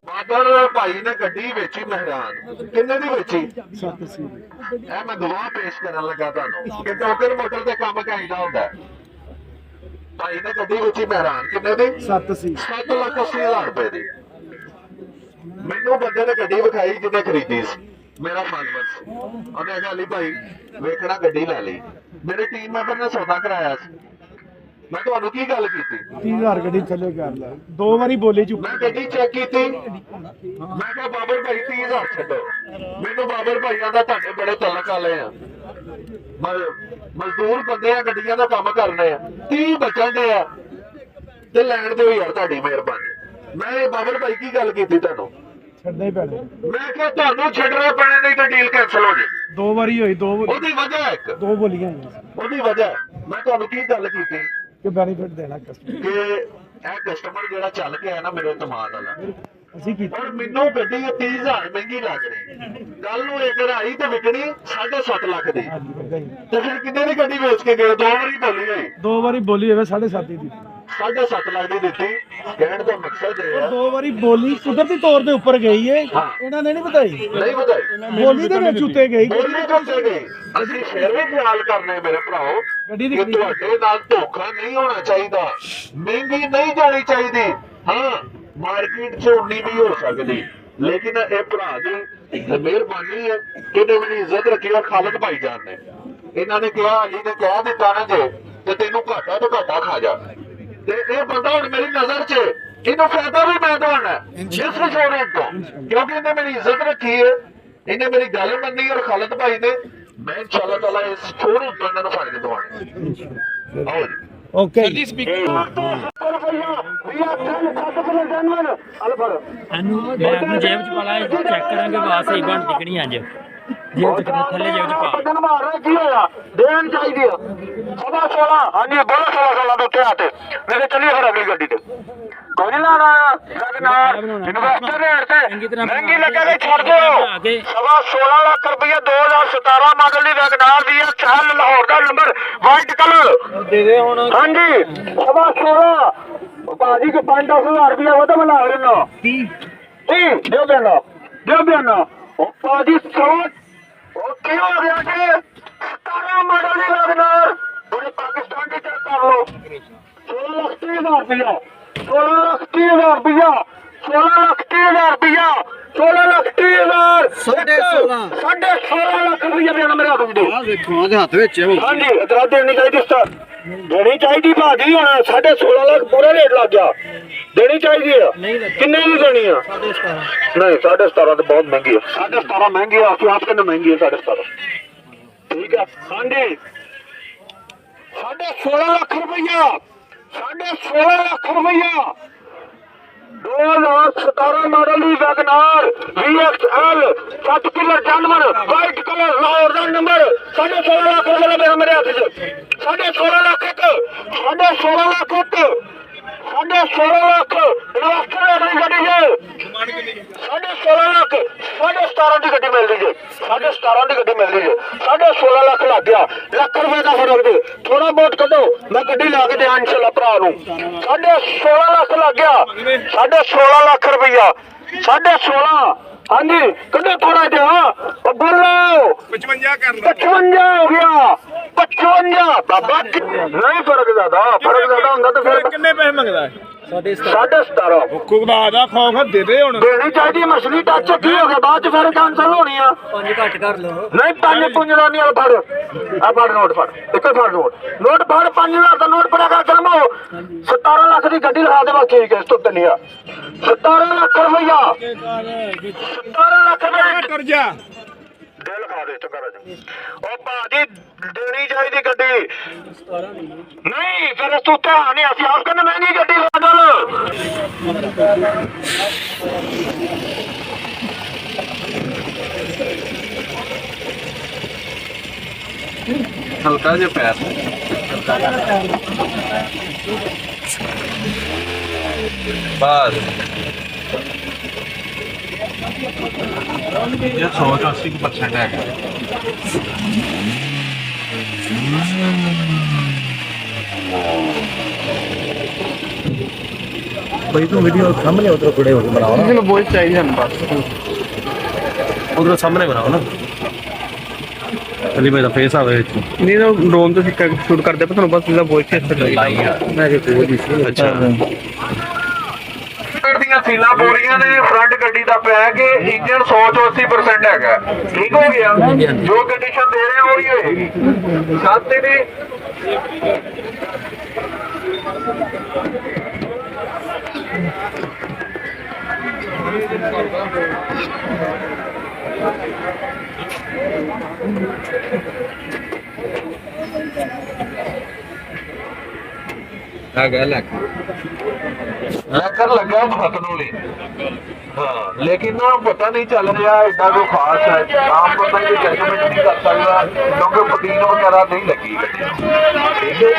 ਬਾਦਲ ਭਾਈ ਨੇ ਗੱਡੀ ਵੇਚੀ ਮਹਿਰਾਨ, ਕਿੰਨੇ ਦੀ ਵੇਚੀ? 7 ਸੀ। ਇਹ ਮੈਂ ਗਵਾਹ ਪੇਸ਼ ਕਰਨ ਲੱਗਾ ਤੁਹਾਨੂੰ ਕਿ ਟੋਕਰ ਮੋਟਰ ਤੇ ਕੰਮ ਕਾਇਦਾ ਹੁੰਦਾ। ਭਾਈ ਨੇ ਗੱਡੀ ਵੇਚੀ ਮਹਿਰਾਨ, ਕਿੰਨੇ ਦੀ? 7 ਸੀ। 7,80,000 ਰੁਪਏ ਦੀ। ਮੈਨੂੰ ਬੰਦੇ ਨੇ ਗੱਡੀ ਵਿਖਾਈ ਜਿਹਨੇ ਖਰੀਦੀ ਸੀ, ਮੇਰਾ ਫਾਲੋਅਰ ਸੀ, ਉਹਨੇ ਕਿਹਾ ਅਲੀ ਭਾਈ ਵੇਖਣਾ ਗੱਡੀ ਲੈ ਲਈ। ਮੇਰੇ ਟੀਮ ਮੈਂਬਰ ਨੇ ਸੌਦਾ ਕਰਾਇਆ ਸੀ, ਮੈਂ ਤੁਹਾਨੂੰ ਕੀ ਗੱਲ ਕੀਤੀ? 30,000 ਗੱਡੀ ਥੱਲੇ ਕਰ ਲੈ, 2 ਵਾਰੀ ਬੋਲੀ ਚੁੱਕ। ਮੈਂ ਗੱਡੀ ਚੈੱਕ ਕੀਤੀ, ਮੈਂ ਕਿਹਾ ਬਾਬਰ ਭਾਈ 30,000 ਛੱਡੋ। ਮੈਨੂੰ ਬਾਬਰ ਭਾਈਆਂ ਦਾ ਤੁਹਾਡੇ ਬੜੇ ਤਲਕ ਵਾਲੇ ਆ, ਮਜ਼ਦੂਰ ਬੰਦੇ ਆ, ਗੱਡੀਆਂ ਦਾ ਕੰਮ ਕਰਨੇ ਆ, 30 ਬਚਣ ਦੇ ਆ ਤੇ ਲੈਣ ਦਿਓ ਯਾਰ, ਤੁਹਾਡੀ ਮਿਹਰਬਾਨੀ। ਮੈਂ ਬਾਬਰ ਭਾਈ ਕੀ ਗੱਲ ਕੀਤੀ ਤੁਹਾਨੂੰ? ਛੱਡਣਾ ਹੀ ਪੈਣਾ। ਮੈਂ ਕਿਹਾ ਤੁਹਾਨੂੰ ਛੱਡਣਾ ਪੈਣਾ, ਨਹੀਂ ਤਾਂ ਡੀਲ ਕੈਂਸਲ ਹੋ ਜਾਏਗੀ। 2 ਵਾਰੀ ਹੋਈ, 2 ਉਹਦੀ ਵਜ੍ਹਾ ਇੱਕ, 2 ਬੋਲੀਆਂ ਉਹਦੀ ਵਜ੍ਹਾ ਮੈਂ ਤੁਹਾਨੂੰ ਕੀ ਗੱਲ ਕੀਤੀ ਕਿ ਬੈਨੀਫਿਟ ਦੇਣਾ ਕਸਟਮਰ ਕਿ ਇਹ ਕਸਟਮਰ ਜਿਹੜਾ ਚੱਲ ਕੇ ਆਇਆ ਨਾ ਮੇਰੇ ਦਿਮਾਗ ਵਾਲਾ, ਅਸੀਂ ਕੀਤਾ। ਔਰ ਮੈਨੂੰ ਗੱਡੀ 30,000 ਮਹਿੰਗੀ ਲੱਗ ਰਹੀ, ਕੱਲ ਨੂੰ ਇੱਕ ਆਈ ਤੇ ਵਿਕਣੀ 7.5 ਲੱਖ ਦੀ, ਤੇ ਫਿਰ ਕਿੰਨੇ ਦੀ ਗੱਡੀ ਵੇਚ ਕੇ ਗਏ? 2 ਵਾਰੀ ਬੋਲੀ ਹੋਈ, 2 ਵਾਰੀ ਬੋਲੀ ਹੋਵੇ 7.5 ਦੀ, 7.5 ਲੱਖ ਦੀ ਦਿੱਤੀ। ਕਹਿਣ ਦਾ ਮਕਸਦ ਇਹ ਹੈ 2 ਵਾਰੀ ਬੋਲੀ ਕੁਦਰਤੀ ਤੌਰ ਤੇ ਉੱਪਰ ਗਈ ਏ, ਇਹਨਾਂ ਨੇ ਨਹੀਂ ਵਧਾਈ, ਨਹੀਂ ਵਧਾਈ, ਬੋਲੀ ਦੇ ਵਿੱਚ ਉੱਤੇ ਗਈ। ਬੋਲੀ ਦੇ ਉੱਤੇ ਗਈ। ਅਸੀਂ ਫਿਰ ਵੀ ਖਿਆਲ ਕਰਨੇ ਮੇਰੇ ਭਰਾਓ ਗੱਡੀ ਦੀ ਕਿ ਤੁਹਾਡੇ ਨਾਲ ਧੋਖਾ ਨਹੀਂ ਹੋਣਾ ਚਾਹੀਦਾ, ਮਹਿੰਗੀ ਨਹੀਂ ਜਾਣੀ ਚਾਹੀਦੀ। ਹਾਂ ਮਾਰਕੀਟ 'ਚ ਉਨੀ ਵੀ ਹੋ ਸਕਦੀ, ਲੇਕਿਨ ਇਹ ਭਰਾ ਦੀ ਮਿਹਰਬਾਨੀ ਹੈ ਕਿ ਇਹਨੇ ਮੇਰੀ ਇੱਜ਼ਤ ਰੱਖੀ। ਔਰ ਖਾਲਦ ਭਾਈ ਜਾਨ ਨੇ, ਇਹਨਾਂ ਨੇ ਕਿਹਾ, ਅਲੀ ਨੇ ਕਹਿ ਦਿੱਤਾ ਨਾ ਜੇ ਤੇ ਤੈਨੂੰ ਘਾਟਾ ਤੋਂ ਘਾਟਾ ਖਾ ਜਾ, ਤੇ ਇਹ ਬੰਦਾ ਹੁਣ ਮੇਰੀ ਨਜ਼ਰ 'ਚ, ਇਹਨੂੰ ਫਾਇਦਾ ਵੀ ਮੈਂ ਦਵਾਉਣਾ ਇਸ ਸ਼ੋਰੂਮ ਤੋਂ, ਕਿਉਂਕਿ ਇਹਨੇ ਮੇਰੀ ਇੱਜ਼ਤ ਰੱਖੀ ਹੈ, ਇਹਨੇ ਮੇਰੀ ਗੱਲ ਮੰਨੀ। ਔਰ ਖਾਲਦ ਭਾਈ ਨੇ, ਮੈਂ ਇਨਸ਼ਾਅੱਲਾ ਤਾਲਾ ਇਸ ਸ਼ੋਰੂਮ ਤੋਂ ਇਹਨਾਂ ਨੂੰ ਫਾਇਦੇ ਦਵਾਉਣੇ। ਆਓ ਜੀ। ਓਕੇ ਸਾਨੂੰ ਬੈਗ ਨੂੰ ਜੇਬ ਚ ਪਾ ਲਾ, ਚੈੱਕ ਕਰਾਂਗੇ ਆਵਾਜ਼ ਸਹੀ ਬਣ ਦਿਖਣੀ ਅੱਜ। ਜੇਬ ਚ ਥੱਲੇ ਜੇਬ ਚ ਪਾ ਮਾਰਨਾ ਕੀ ਹੋਇਆ? ਦੇਣ ਚਾਹੀਦੀ ਆ 16.5। ਹਾਂਜੀ ਬੋਲੋ 16 ਦੇ ਉੱਤੇ ਆਤੇ ਮੇਰੇ ਚੱਲੀਏ ਫਿਰ ਅਗਲੀ ਗੱਡੀ ਤੇ। ਕੋਈ ਨਹੀਂ ਲਾਣਾ ਇਨਵੈਸਟਰ ਰੇਟ ਤੇ ਮਹਿੰਗੀ ਲੱਗੇ ਤੇ ਛੱਡ ਦਿਓ। 16.5 ਲੱਖ ਰੁਪਏ 2017 ਮਾਡਲ ਦੀ ਵੈਗਨਾਰ ਦੀ ਆ, ਚਾਲ ਲਾਹੌਰ ਦਾ ਨੰਬਰ, ਵਾਈਟ ਕਲਰ ਦੇ ਦੇ ਹੁਣ। ਹਾਂਜੀ 16.5 ਭਾਜੀ ਕੇ 5-10 ਹਜ਼ਾਰ ਰੁਪਏ ਉਹ ਤਾਂ ਮੈਂ ਲਾ ਲੈਣਾ। 30 ਦਿਓ ਦੇਣਾ, ਦਿਓ ਦੇਣਾ। ਉਹ ਭਾਜੀ 100 ਉਹ ਕੀ ਹੋ ਗਿਆ ਜੀ? 17 ਮਾਡਲ ਦੀ ਵੈਗਨਾਰ ਪੂਰੇ ਪਾਕਿਸਤਾਨ ਦੀ ਚੈੱਕ ਕਰ ਲਓ। 16,30,000 ਰੁਪਇਆ, 16,30,000 ਰੁਪਇਆ, 16,30,000 ਰੁਪਇਆ, 16,30,000 16.5 ਲੱਖ ਰੁਪਇਆ ਦੇਣਾ ਮੇਰੇ ਹੱਥ ਵਿੱਚ। ਦੇਖੋ ਉਹਦੇ ਹੱਥ ਵਿੱਚ ਹਾਂਜੀ ਇਤਰਾ ਦੇਣੀ ਚਾਹੀਦੀ ਸਟਾਰ, ਦੇਣੀ ਚਾਹੀਦੀ ਭਾਜੀ। ਹੁਣ 16.5 ਲੱਖ ਪੂਰਾ ਰੇਟ ਲੱਗ ਗਿਆ, ਦੇਣੀ ਚਾਹੀਦੀ ਆ। ਕਿੰਨੇ ਦੀ ਦੇਣੀ ਆ? 17.5 ਨਹੀਂ 17.5 ਤਾਂ ਬਹੁਤ ਮਹਿੰਗੀ ਹੈ। 17.5 ਮਹਿੰਗੀ ਆ, ਅਸੀਂ ਆਪ ਕਹਿੰਦੇ ਮਹਿੰਗੀ ਹੈ 17.5। ਠੀਕ ਹੈ ਹਾਂਜੀ 16.5 ਲੱਖ ਰੁਪਈਆ 16.5 ਲੱਖ ਰੁਪਈਆ 2017 ਮਾਡਲ ਦੀ ਵੈਗਨਾਰ VXL 60 ਕਿਲੋ ਜਾਨਵਰ ਵਾਈਟ ਕਲਰ ਲਾਹੌਰ ਦਾ ਨੰਬਰ 16.5 ਲੱਖ ਰੁਪਏ ਦਾ ਮੇਰੇ ਹੱਥ 'ਚ 16.5 ਲੱਖ ਇੱਕ 16.5 ਲੱਖ ਇੱਕ 16.5 ਲੱਖ ਇਨਵੈਸਟਰ ਦੀ ਗੱਡੀ ਜੇ 16.5 ਲੱਖ 17.5 ਦੀ ਗੱਡੀ ਮਿਲਦੀ ਜੇ 17.5 ਦੀ ਗੱਡੀ ਮਿਲਦੀ ਜੇ 16.5 ਲੱਖ ਲੱਗ ਗਿਆ ਲੱਖ ਰੁਪਏ ਦਾ ਫਰਕ ਦੇ ਥੋੜਾ ਬਹੁਤ ਕੱਢੋ ਮੈਂ ਗੱਡੀ ਲਾ ਕੇ ਦਿਆਂ ਇਨਸ਼ਾਅੱਲਾ ਭਰਾ ਨੂੰ 16.5 ਲੱਖ ਲੱਗ ਗਿਆ 16.5 ਲੱਖ ਰੁਪਈਆ 16.5 ਹਾਂਜੀ ਕੱਢੋ ਥੋੜਾ ਜਿਹਾ ਉਹ ਬੋਲੋ 55 ਕਰ ਲਓ 55 ਹੋ ਗਿਆ 55 ਬਾਬਾ ਨਹੀਂ ਫਰਕ ਜ਼ਿਆਦਾ ਹੁੰਦਾ ਤਾਂ ਫਿਰ ਕਿੰਨੇ ਪੈਸੇ ਮੰਗਦਾ 17.5 ਖੁਦਾ ਦਾ ਖੌਫ ਦੇ ਦੇ ਹੁਣ ਦੇਣੀ ਚਾਹੀਦੀ ਮਛਲੀ ਟੱਚ ਕੀ ਹੋ ਗਿਆ ਬਾਅਦ ਚ ਫਿਰ ਕੈਂਸਲ ਹੋਣੀ ਆ 5 ਘੱਟ ਕਰ ਲਓ ਨਹੀਂ 5 ਨਹੀਂ ਆ ਫੜ ਨੋਟ ਫੜ ਇੱਕ ਫੜ ਨੋਟ ਫੜ 5000 ਦਾ ਨੋਟ ਫੜਾ ਕਰ ਗਰਮ ਹੋ 17 ਲੱਖ ਦੀ ਗੱਡੀ ਲਿਖਾ ਦੇ ਬਸ ਠੀਕ ਹੈ ਇਸ ਤੋਂ ਤੰਨਿਆ 17 ਲੱਖ ਰੁਪਈਆ 17 ਲੱਖ ਰੁਪਈਆ ਕਰ ਜਾ ਦਿਲ ਖਾ ਦੇ ਚੰਗਾ ਰਾਜ ਉਹ ਭਾਜੀ ਦੇਣੀ ਚਾਹੀਦੀ ਗੱਡੀ ਨਹੀਂ ਫਿਰ ਤੂੰ ਧਿਆਨ ਨਹੀਂ ਅਸੀਂ ਆਪ ਕਹਿੰਦੇ ਮਹਿੰਗੀ ਗੱਡੀ ਲੈ ਹਲਕਾ ਜਿਹਾ ਪੈਰ ਬਸ ਇਹ 180% ਹੈਗਾ भाई तो वीडियो सामने उधर खड़े होकर बनाओ ना वॉइस चाहिए हम बस उधर सामने बनाओ ना अली भाई का फेस आवे नहीं तो ड्रोन तो शूट करते पर बस इसदा वॉइस अच्छा चाहिए मैं के कोई नहीं अच्छा ਦੀਆਂ ਸੀਲਾਂ ਪੂਰੀਆਂ ਨੇ ਫਰੰਟ ਗੱਡੀ ਦਾ ਪੈਕ ਇੰਜਨ 100 ਤੋਂ 80% ਹੈਗਾ ਠੀਕ ਹੋ ਗਿਆ ਜੋ ਕੰਡੀਸ਼ਨ ਦੇ ਰਹੇ ਹੋ ਹੀ ਹੋਏਗੀ ਸਾਥੀ ਨੇ आ गया ਲੈਕਰ ਲੱਗਾ ਹੱਥ ਨੂੰ ਲਈ ਹਾਂ ਲੇਕਿਨ ਨਾ ਪਤਾ ਨਹੀਂ ਚੱਲ ਰਿਹਾ ਐਡਾ ਕੋਈ ਖਾਸ ਹੈ ਆਮ ਬੰਦਾ ਇਹ ਜਜਮੈਂਟ ਨਹੀਂ ਕਰ ਸਕਦਾ ਕਿਉਂਕਿ ਪ੍ਰੋਟੀਨ ਵਗੈਰਾ ਨਹੀਂ ਲੱਗੀ ਠੀਕ ਹੈ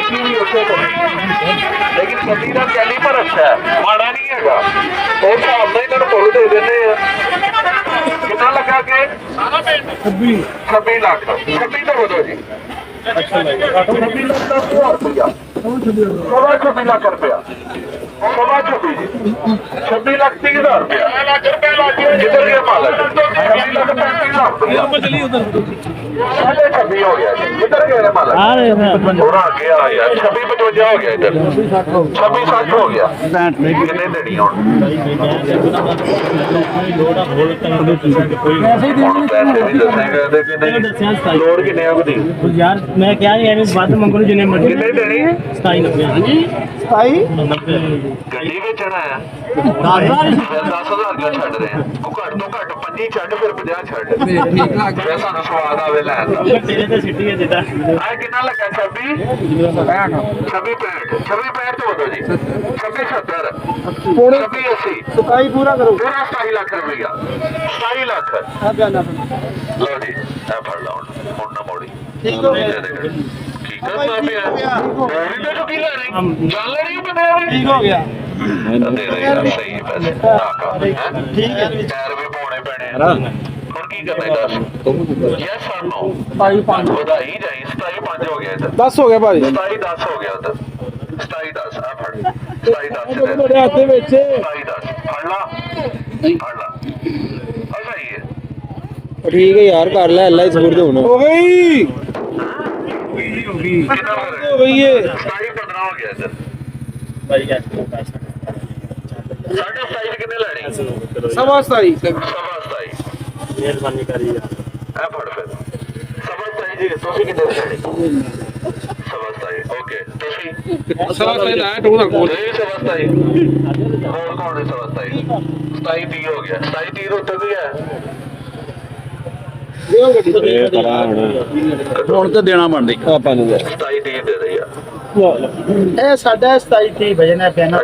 ਇਹ ਵੀ ਉਸੇ ਲੇਕਿਨ ਗੱਡੀ ਦਾ ਕੈਲੀਪਰ ਅੱਛਾ ਹੈ ਮਾੜਾ ਨਹੀਂ ਹੈਗਾ ਉਹ ਹਿਸਾਬ ਨਾਲ ਇਹਨਾਂ ਨੂੰ ਮੁੱਲ ਦੇ ਦਿੰਦੇ ਆ ਕਿੰਨਾ ਲੱਗਾ ਕਿ 26 ਲੱਖ 26 ਤੋਂ ਵਧੋ ਜੀ ਅੱਛਾ ਲੱਗ 26 ਲੱਖ ਦਾ 1000 ਰੁਪਇਆ 26 ਲੱਖ ਰੁਪਇਆ 26 ਲੱਖ 30,000 ਰੁਪਇਆ ਜਿੱਧਰ ਗਿਆ ਮਾਲਕ 26 ਲੱਖ 35,000 ਰੁਪਇਆ 26 ਹੋ ਗਿਆ ਜੀ ਜਿੱਧਰ ਗਿਆ ਮਾਲਕ ਥੋੜਾ ਅੱਗੇ ਆ ਯਾਰ 26 55 ਹੋ ਗਿਆ ਇੱਧਰ 26 60 ਹੋ ਗਿਆ ਕਿੰਨੇ ਦੇਣੀ ਹੁਣ ਪੈਸੇ ਵੀ ਦੱਸੇਗਾ ਤੇ ਕਿ ਨਹੀਂ ਲੋੜ ਕਿੰਨੇ ਆ ਉਹਦੀ ਯਾਰ ਮੈਂ ਕਿਹਾ ਐਵੇਂ ਵੱਧ ਮੰਗੋ ਜਿੰਨੇ ਮਰਜ਼ੀ ਕਿੰਨੇ ਦੇਣੀ 27 ਹਾਂਜੀ 27 ਗੱਡੀ ਵੇਚਣਾ ਆ 10,000 ਕਿਉਂ ਛੱਡ ਰਹੇ ਆ ਉਹ ਘੱਟ ਤੋਂ ਘੱਟ 25 ਛੱਡ ਫਿਰ 50 ਛੱਡ ਠੀਕ ਲੱਗ ਫਿਰ ਸਾਨੂੰ ਸਵਾਦ ਆਵੇ ਲੈਣ ਦਾ ਤੇਰੇ ਤੇ ਸਿੱਟੀ ਹੈ ਜਿੱਦਾਂ ਆ ਕਿੰਨਾ ਲੱਗਾ 26 65 ਤੋਂ ਵਧੋ ਜੀ 26 70 26 80 27 ਪੂਰਾ ਕਰੋ ਪੂਰਾ 27 ਲੱਖ ਰੁਪਇਆ 27 ਲੱਖ ਆ ਬਿਆਨਾ ਲਓ ਜੀ ਆ ਫੜ ਲਾ ਹੁਣ ਨਾ ਮੋੜੀ ਠੀਕ ਹੋ ਗਿਆ ਠੀਕ ਕਰਦਾ ਪਿਆ ਮੋੜੀ ਤੇ ਕੀ ਲੈ ਰਹੀ ਚੱਲ ਰਹੀ ਬਣਿਆ ਵੀ ਠੀਕ ਹੋ ਗਿਆ ਦੇ ਰਹੇ ਯਾਰ ਸਹੀ ਹੈ ਪੈਸੇ ਠੀਕ ਹੈ ਟਾਇਰ ਵੀ ਪਾਉਣੇ ਪੈਣੇ ਆ ਹੁਣ ਕੀ ਕਰਨਾ ਦੱਸ ਯੈਸ ਸਰ ਨੋ 27 ਵਧਾਈ ਜਾਈ 27 5 ਹੋ ਗਿਆ ਇੱਧਰ 10 ਹੋ ਗਿਆ ਭਾਜੀ 27 10 ਹੋ ਗਿਆ ਉੱਧਰ 27 10 ਆ ਫੜ 27 10 ਤੁਹਾਡੇ ਹੱਥ ਦੇ ਵਿੱਚ 27 10 ਫੜ ਲਾ ਆ ਸਹੀ ਹੈ ठीक है यार कर ले अल्लाह सपोर्ट दे होना ਹੋ ਗਈ ਕਿੰਨਾ ਹੋ ਗਈ ਏ 27 15 ਹੋ ਗਿਆ ਇੱਧਰ ਭਾਈ ਯਾਰ 27 ਕਿੰਨੇ ਲੈਣੀ ਸਵਾ 27 ਸਵਾ 27 ਮਿਹਰਬਾਨੀ ਕਰੀ ਯਾਰ ਆ ਫੜ ਫਿਰ ਸਵਾ 27 ਜੀ ਤੁਸੀਂ ਕਿੰਨੇ ਲੈਣੀ ਸਵਾ 27 ਓਕੇ ਤੁਸੀਂ ਸਵਾ 27 ਲਾਇਆ ਟੂ ਦਾ ਕੋਲ ਤੁਸੀਂ ਸਵਾ 27 ਹੋਰ ਕੌਣ ਹੈ ਸਵਾ 27 27 30 ਹੋ ਗਿਆ 27 30 ਉੱਤੇ ਵੀ ਹੈ ਹੁਣ ਤੇ ਦੇਣਾ ਬਣਦੀ ਆਪਾਂ ਨੂੰ 27 30 ਦੇ ਦੇ ਯਾਰ ਇਹ ਸਾਡਾ 27 30 ਵਜਨ ਹੈ ਬਿਆਨਾ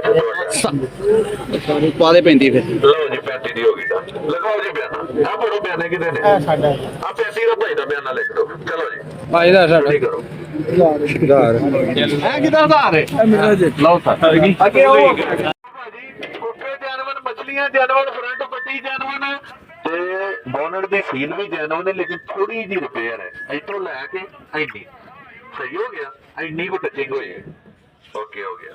ਪਾਦੇ ਪੈਂਦੀ ਫਿਰ ਲਓ ਜੀ 35 ਦੀ ਹੋ ਗਈ ਤਾਂ ਲਗਾਓ ਜੀ ਬਿਆਨਾ ਆ ਬੜੋ ਬਿਆਨੇ ਕਿਤੇ ਨੇ ਇਹ ਸਾਡਾ ਆ 35 ਦਾ ਭਾਈ ਦਾ ਬਿਆਨਾ ਲਿਖ ਦਿਓ ਚਲੋ ਜੀ ਭਾਈ ਦਾ ਜਲਦੀ ਕਰੋ ਇਹ ਕਿਦਾਂ ਆਧਾਰ ਹੈ ਲਓ ਸਰ ਅੱਗੇ ਆਓ ਭਾਜੀ ਕੁੱਕੇ ਜਾਨਵਰ ਮਛਲੀਆਂ ਜਾਨਵਰ ਫਰੰਟ ਪੱਟੀ ਜਾਨਵਰ ਤੇ ਬੋਨਟ ਦੀ ਸੀਲ ਵੀ ਜਾਨਵਰ ਨੇ ਲੇਕਿਨ ਥੋੜੀ ਜਿਹੀ ਰਿਪੇਅਰ ਹੈ ਇੱਥੋਂ ਲੈ ਕੇ ਇੰਨੀ ਸਹੀ ਹੋ ਗਿਆ ਇੰਨੀ ਕੋ ਟੱਚਿੰਗ ਹੋਈ ਹੈ ਓਕੇ ਹੋ ਗਿਆ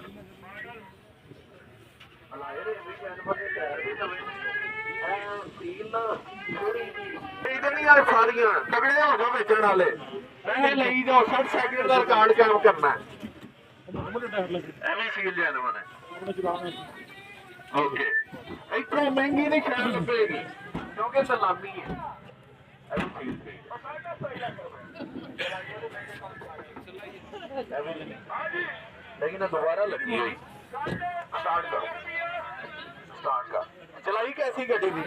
ਇਹਦੇ ਨਹੀਂ ਯਾਰ ਸਾਰੀਆਂ ਤਗੜੇ ਹੋ ਜਾਓ ਵੇਚਣ ਵਾਲੇ ਪੈਸੇ ਲਈ ਜਾਓ 60 ਸੈਕਿੰਡ ਦਾ ਰਿਕਾਰਡ ਕਾਇਮ ਕਰਨਾ ਐਵੇਂ ਸੀਲ ਜਾਨਵਰ ਹੈ ਓਕੇ ਇੱਥੋਂ ਮਹਿੰਗੀ ਨਹੀਂ ਖੈਰ ਲੱਭੇਗੀ ਕਿਉਂਕਿ ਸਲਾਮੀ ਹੈ ਐਵੇਂ ਸੀਲ लेकिन दोबारा लगी हुई स्टार्ट कर चलाई कैसी गड्डी थी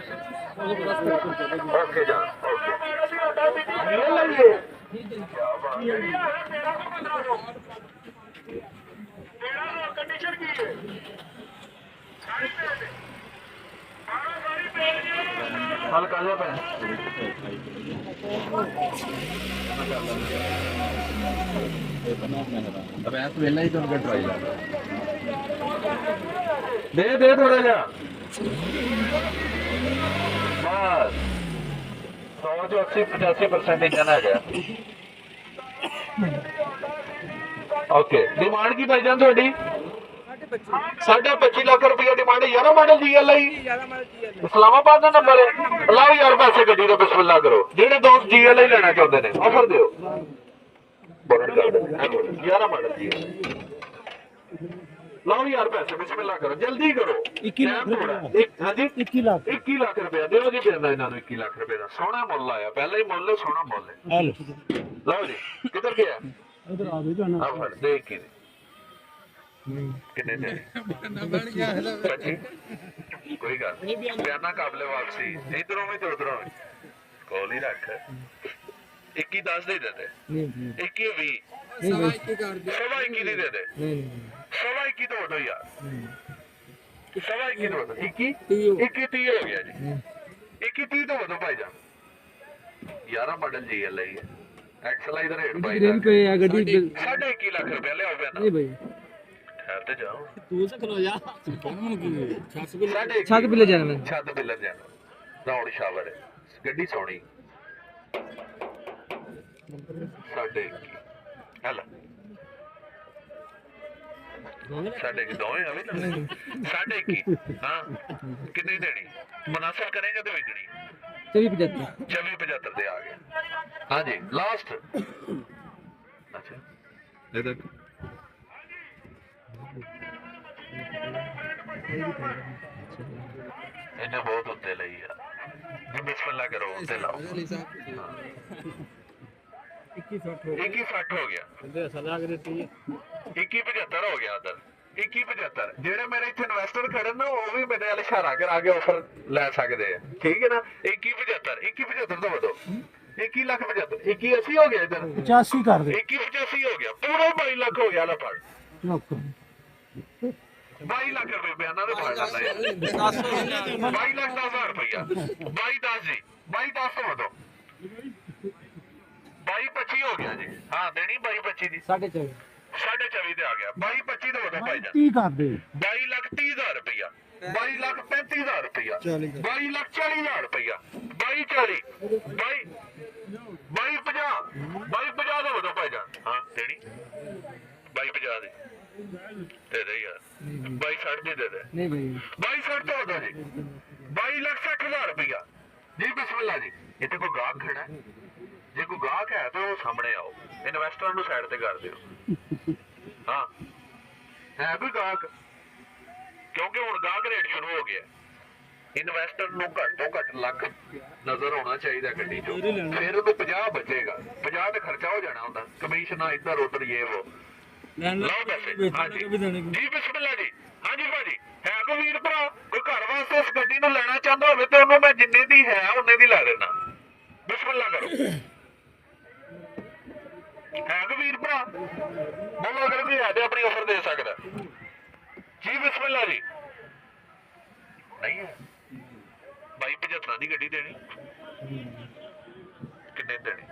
ओके जान ओके ये लगी क्या बात है कंडीशन की है हल्का जा पे ਰੈਸ ਵੇਲਾ ਹੀ ਤੁਹਾਨੂੰ ਟਰਾਈ ਲਾ दे थोड़ा जा बस 100 जो 80-85% इंजन आ गया ओके डिमांड की भाईजान थोड़ी 25.5 लाख रुपया डिमांड 11 मॉडल GLI इस्लामाबाद का नंबर है लाओ यार पैसे गड्डी का बिस्मिल्लाह करो जेडे दोस्त GLI लेना चाहते हैं ऑफर दियो 11 मॉडल GLI लाओ यार पैसे बिस्मिल्लाह करो जल्दी करो 21 लाख हाँ जी 21 लाख 21 लाख रुपया दिओ जी देना इन्होंने 21 लाख रुपए का सोहना मुल आया पहले ही मुल सोहना मुल है हेलो लो जी किधर गया इधर आ गए जाना अब फड़ दे की कितने दे 25 कोई गल नहीं बयाना काबले वापसी इधरों में तो उधरों में कॉल ही रख 21 10 दे दे 21 20 सवा 21 दे दे सवा 21 तो दो यार सवा 21 तो दो 21 30 हो गया जी 21 30 तो दो भाईजान 11 मॉडल GLI है एक्सल इधर रेट भाई पे आ गड्डी 21 लाख रुपया ले आओ नहीं भाई ठहरते जाओ तू से खलो जा छत पे ले जाना मैं छत पे ले जाना राउंड शावर है गड्डी सोनी साढ़े 21 हेलो साढ़े की दोवें हवे ना साढ़े 21 हाँ कितनी देनी मुनासिब करेंगे तो बेचनी 24-75 दे आ गया हाँ जी लास्ट अच्छा इधर इन्हें बहुत उत्ते लई यार जी बिस्मिल्लाह करो उत्ते लाओ 2160 हो गया 2175 हो गया उधर 2175 ਜਿਹੜੇ ਮੇਰੇ ਇੱਥੇ ਇਨਵੈਸਟਰ ਖੜੇ ਨੇ ਉਹ ਵੀ ਮੇਰੇ ਨਾਲ ਇਸ਼ਾਰਾ ਕਰਾ ਕੇ ਆਫਰ ਲੈ ਸਕਦੇ ਆ ਠੀਕ ਹੈ ਨਾ 2175 ਤੋਂ ਵਧੋ 21 ਲੱਖ 75 21 80 ਹੋ ਗਿਆ ਇਧਰ 85 कर दे 21 85 ਹੋ ਗਿਆ ਪੂਰਾ 22 ਲੱਖ ਹੋ ਗਿਆ ਲੈ ਫੜ 22 ਲੱਖ ਰੁਪਏ ਬਿਆਨਾਂ ਦੇ ਫੜ ਲੈਂਦਾ ਯਾਰ 22 ਲੱਖ 10,000 ਰੁਪਇਆ 22 10 ਜੀ 22 10 ਤੋਂ ਵਧੋ 22-25 ਹੋ ਗਿਆ ਜੀ ਹਾਂ ਦੇਣੀ 22-25 ਦੀ 24.5 ਤੇ ਆ ਗਿਆ 22-25 ਦਾ ਵਧੋ ਭਾਈ ਜਾਨ 30 कर दे 22 ਲੱਖ 30,000 ਰੁਪਇਆ 22 ਲੱਖ 35,000 ਰੁਪਇਆ 22 ਲੱਖ 40,000 ਰੁਪਇਆ 22-40 22-50 ਦਾ ਵਧੋ ਭਾਈ ਜਾਨ ਹਾਂ ਦੇਣੀ 22-50 ਦੀ ਦੇ ਦੇ ਯਾਰ 22-60 ਦੀ ਦੇ ਦੇ नहीं भाई 22-60 ਤੋਂ ਵਧੋ ਜੀ 22 ਲੱਖ 60,000 ਰੁਪਇਆ ਜੀ ਬਿਸਮਿਲ੍ਲਾ ਜੀ ਇੱਥੇ ਕੋਈ ਗਾਹਕ ਖੜਾ ਹੈ ਜੇ ਕੋਈ ਗਾਹਕ ਹੈ ਤਾਂ ਉਹ ਸਾਹਮਣੇ ਆਓ ਇਨਵੈਸਟਰ ਨੂੰ ਸਾਈਡ ਤੇ ਕਰ ਦਿਓ ਹਾਂ ਹੈ ਕੋਈ ਗਾਹਕ ਕਿਉਂਕਿ ਹੁਣ ਗਾਹਕ ਰੇਟ ਸ਼ੁਰੂ ਹੋ ਗਿਆ ਇਨਵੈਸਟਰ ਨੂੰ ਘੱਟ ਤੋਂ ਘੱਟ ਲੱਖ ਨਜ਼ਰ ਆਉਣਾ ਚਾਹੀਦਾ ਗੱਡੀ 'ਚੋਂ ਫਿਰ ਉਹਨੂੰ 50 ਬਚੇਗਾ 50 ਤੇ ਖਰਚਾ ਹੋ ਜਾਣਾ ਹੁੰਦਾ ਕਮਿਸ਼ਨਾਂ ਇੱਧਰ ਉੱਧਰ ਇਹ ਉਹ ਲਓ ਪੈਸੇ ਹਾਂਜੀ ਜੀ ਬਿਸਮਿਲ੍ਲਾ ਜੀ ਹਾਂਜੀ ਭਾਜੀ ਹੈ ਕੋਈ ਵੀਰ ਭਰਾ ਕੋਈ ਘਰ ਵਾਸਤੇ ਇਸ ਗੱਡੀ ਨੂੰ ਲੈਣਾ ਚਾਹੁੰਦਾ ਹੋਵੇ ਤੇ ਉਹਨੂੰ ਮੈਂ ਜਿੰਨੇ ਦੀ ਹੈ ਉਹਨੇ ਦੀ ਲੈ ਦੇਣਾ ਬਿਸਮਿਲ੍ਲਾ ਕਰੋ ਹੈ ਕਿ ਵੀਰ ਭਰਾ ਬੋਲੋ ਅਗਰ ਕੋਈ ਹੈ ਤੇ ਆਪਣੀ ਆਫਰ ਦੇ ਸਕਦਾ ਜੀ ਬਿਸਮਿਲ੍ਲਾ ਜੀ ਨਹੀਂ ਹੈ ਬਾਈ 75 ਦੀ ਗੱਡੀ ਦੇਣੀ ਕਿੰਨੇ ਦੇਣੀ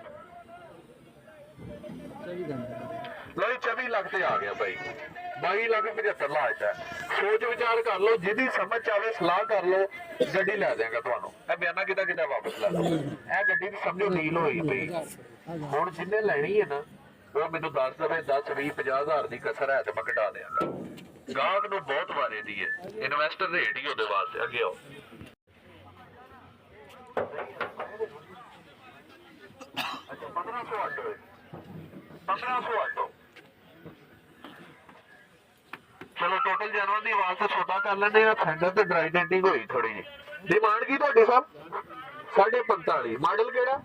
ਲੋ 24 ਲੱਖ ਤੇ ਆ ਗਿਆ ਬਾਈ 22 ਲੱਖ 75 ਲਾਜਦਾ ਸੋਚ ਵਿਚਾਰ ਕਰ ਲਓ ਜਿਹਦੀ ਸਮਝ ਆਵੇ ਸਲਾਹ ਕਰ ਲਓ ਗੱਡੀ ਲੈ ਦੇਗਾ ਤੁਹਾਨੂੰ ਇਹ ਬਿਆਨਾ ਕਿਦਾ ਵਾਪਸ ਲੈ ਲਓ ਇਹ ਗੱਡੀ ਦੀ ਸਮਝੋ ਡੀਲ ਹੋਈ ਪਈ ਹੁਣ ਜਿੰਨੇ ਲੈਣੀ ਹੈ ਨਾ ਉਹ ਮੈਨੂੰ ਦੱਸ ਦੇਵੇ 10 20 50 ਹਜ਼ਾਰ ਦੀ ਕਸਰ ਹੈ ਤੇ ਮੈਂ ਘਟਾ ਦਿਆਂਗਾ ਗਾਹਕ ਨੂੰ ਬਹੁਤ ਵਾਰੇ ਦੀ ਹੈ ਇਨਵੈਸਟਰ ਰੇਟ ਹੀ ਉਹਦੇ ਵਾਸਤੇ ਅੱਗੇ ਆਓ ਅੱਛਾ 1500 ਆਟੋ 1500 ਆਟੋ ਚਲੋ ਟੋਟਲ ਜਾਨਵਰ ਦੀ ਆਵਾਜ਼ ਤੇ ਛੋਟਾ ਕਰ ਲੈਂਦੇ ਆ ਫੈਂਡਰ ਤੇ ਡਰਾਈ ਡੈਂਟਿੰਗ ਹੋਈ ਥੋੜੀ ਜੀ ਡਿਮਾਂਡ ਕੀ ਤੁਹਾਡੀ ਸਾਹਿਬ 45.5 ਮਾਡਲ ਕਿਹੜਾ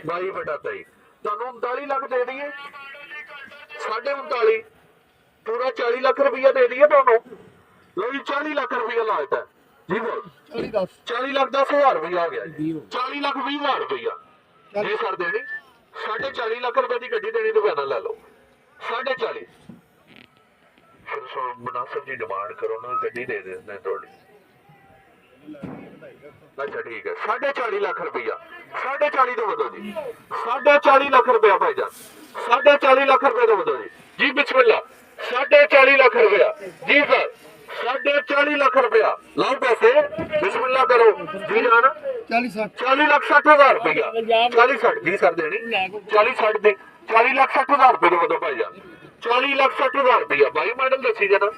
22/23 ਤੁਹਾਨੂੰ 39 ਲੱਖ ਦੇ ਦਈਏ 39.5 ਪੂਰਾ 40 ਲੱਖ ਰੁਪਇਆ ਦੇ ਦਈਏ ਤੁਹਾਨੂੰ ਲੋ ਜੀ 40 ਲੱਖ ਰੁਪਇਆ ਲਾਤਾ ਜੀ ਬੋਲ 40 ਲੱਖ 10,000 ਰੁਪਇਆ ਹੋ ਗਿਆ ਜੀ 40 ਲੱਖ 20,000 ਰੁਪਇਆ ਜੇ ਸਰ ਦੇਣੀ 40.5 ਲੱਖ ਰੁਪਏ ਦੀ ਗੱਡੀ ਦੇਣੀ ਤਾਂ ਲੈ ਲਓ 40.5 ਫਿਰ ਸੋ ਮੁਨਾਸਿਬ ਜੀ ਡਿਮਾਂਡ ਕਰੋ ਨਾ ਗੱਡੀ ਦੇ ਦਿੰਦੇ ਤੁਹਾਡੀ ਅੱਛਾ ਠੀਕ ਹੈ 40.5 ਲੱਖ ਰੁਪਇਆ 40.5 ਤੋਂ ਵਧੋ ਜੀ 40.5 ਲੱਖ ਰੁਪਇਆ ਭਾਈ ਜਾਨ 40.5 ਲੱਖ ਰੁਪਏ ਤੋਂ ਵਧੋ ਜੀ ਬਿਸਮਿਲ੍ਲਾ 40.5 ਲੱਖ ਰੁਪਇਆ ਜੀ ਸਰ 40.5 ਲੱਖ ਰੁਪਇਆ ਲਾਓ ਪੈਸੇ ਬਿਸਮਿਲ੍ਲਾ ਕਰੋ ਜੀ ਜਾਨ 40 ਲੱਖ 60,000 ਰੁਪਇਆ 40 60 ਜੀ ਸਰ ਦੇਣੀ 40 60 ਦੇ 40 ਲੱਖ 60,000 ਰੁਪਏ ਤੋਂ ਵਧੋ ਭਾਈ ਜਾਨ 40 ਲੱਖ 60,000 ਰੁਪਇਆ 22 ਮਾਡਲ ਦੱਸੀ ਜਨਾ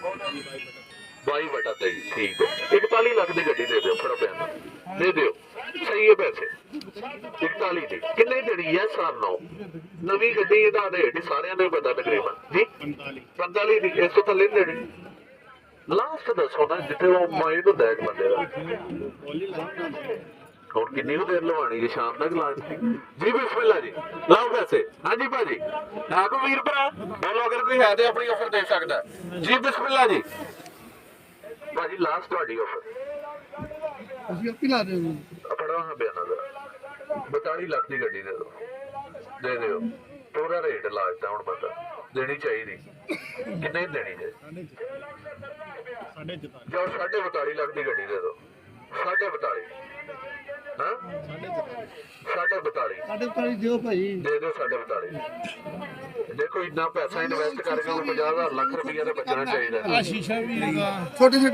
22/23 ਠੀਕ ਹੈ 41 ਲੱਖ ਦੀ ਗੱਡੀ ਦੇ ਦਿਓ ਫੜੋ ਪੈਨ ਦੇ ਦਿਓ ਸਹੀ ਹੈ ਪੈਸੇ 41 ਦੀ ਕਿੰਨੇ ਦੇਣੀ ਹੈ ਸਰ ਨੋ ਨਵੀਂ ਗੱਡੀ ਇਹਦਾ ਰੇਟ ਸਾਰਿਆਂ ਨੂੰ ਪਤਾ ਤਕਰੀਬਨ ਜੀ 45 ਦੀ ਇਸ ਤੋਂ ਥੱਲੇ ਦੇਣੀ ਲਾਸਟ ਦੱਸੋ ਨਾ ਜਿੱਥੇ ਉਹ ਮਾਈਂਡ ਹੁੰਦਾ ਇੱਕ ਬੰਦੇ ਦਾ ਹੁਣ ਕਿੰਨੀ ਦੇਰ ਲਵਾਣੀ ਜੀ ਸ਼ਾਮ ਤੱਕ ਲਾ ਜੀ ਬਿਸਮਿਲ੍ਲਾ ਜੀ ਲਾਓ ਪੈਸੇ ਹਾਂਜੀ ਭਾਜੀ ਆਖੋ ਵੀਰ ਭਰਾ ਬੋਲੋ ਅਗਰ ਕੋਈ ਹੈ ਤੇ ਆਪਣੀ ਆਫਰ ਦੇ ਸਕਦਾ ਜੀ ਬਿਸਮਿਲ੍ਲਾ ਜੀ ਭਾਜੀ ਲਾਸਟ ਤੁਹਾਡੀ ਆਫਰ ਅਸੀਂ ਆਪੀ ਲਾ ਦੇ ਫੜੋ ਹਾਂ ਬਿਆਨਾ ਦਾ 42 ਲੱਖ ਦੀ ਗੱਡੀ ਦੇ ਦਿਓ ਪੂਰਾ ਰੇਟ ਲਾਜਦਾ ਹੁਣ ਪਤਾ ਦੇਣੀ ਚਾਹੀਦੀ ਕਿੰਨੇ ਦੇਣੀ ਜੇ ਜੋ 42.5 ਲੱਖ ਦੀ ਗੱਡੀ ਦੇ ਦਿਓ 42.5 ਹਾਂ 42.5 ਦਿਓ ਭਾਈ ਦੇ ਦਿਓ 42.5 ਦੇਖੋ ਇੰਨਾ ਪੈਸਾ ਇਨਵੈਸਟ ਕਰਕੇ ਉਹ 50,000 ਲੱਖ ਰੁਪਈਆ ਦਾ ਬਚਣਾ ਚਾਹੀਦਾ ਆ ਸ਼ੀਸ਼ਾ ਵੀ ਹੈਗਾ ਛੋਟੇ ਹਾਂ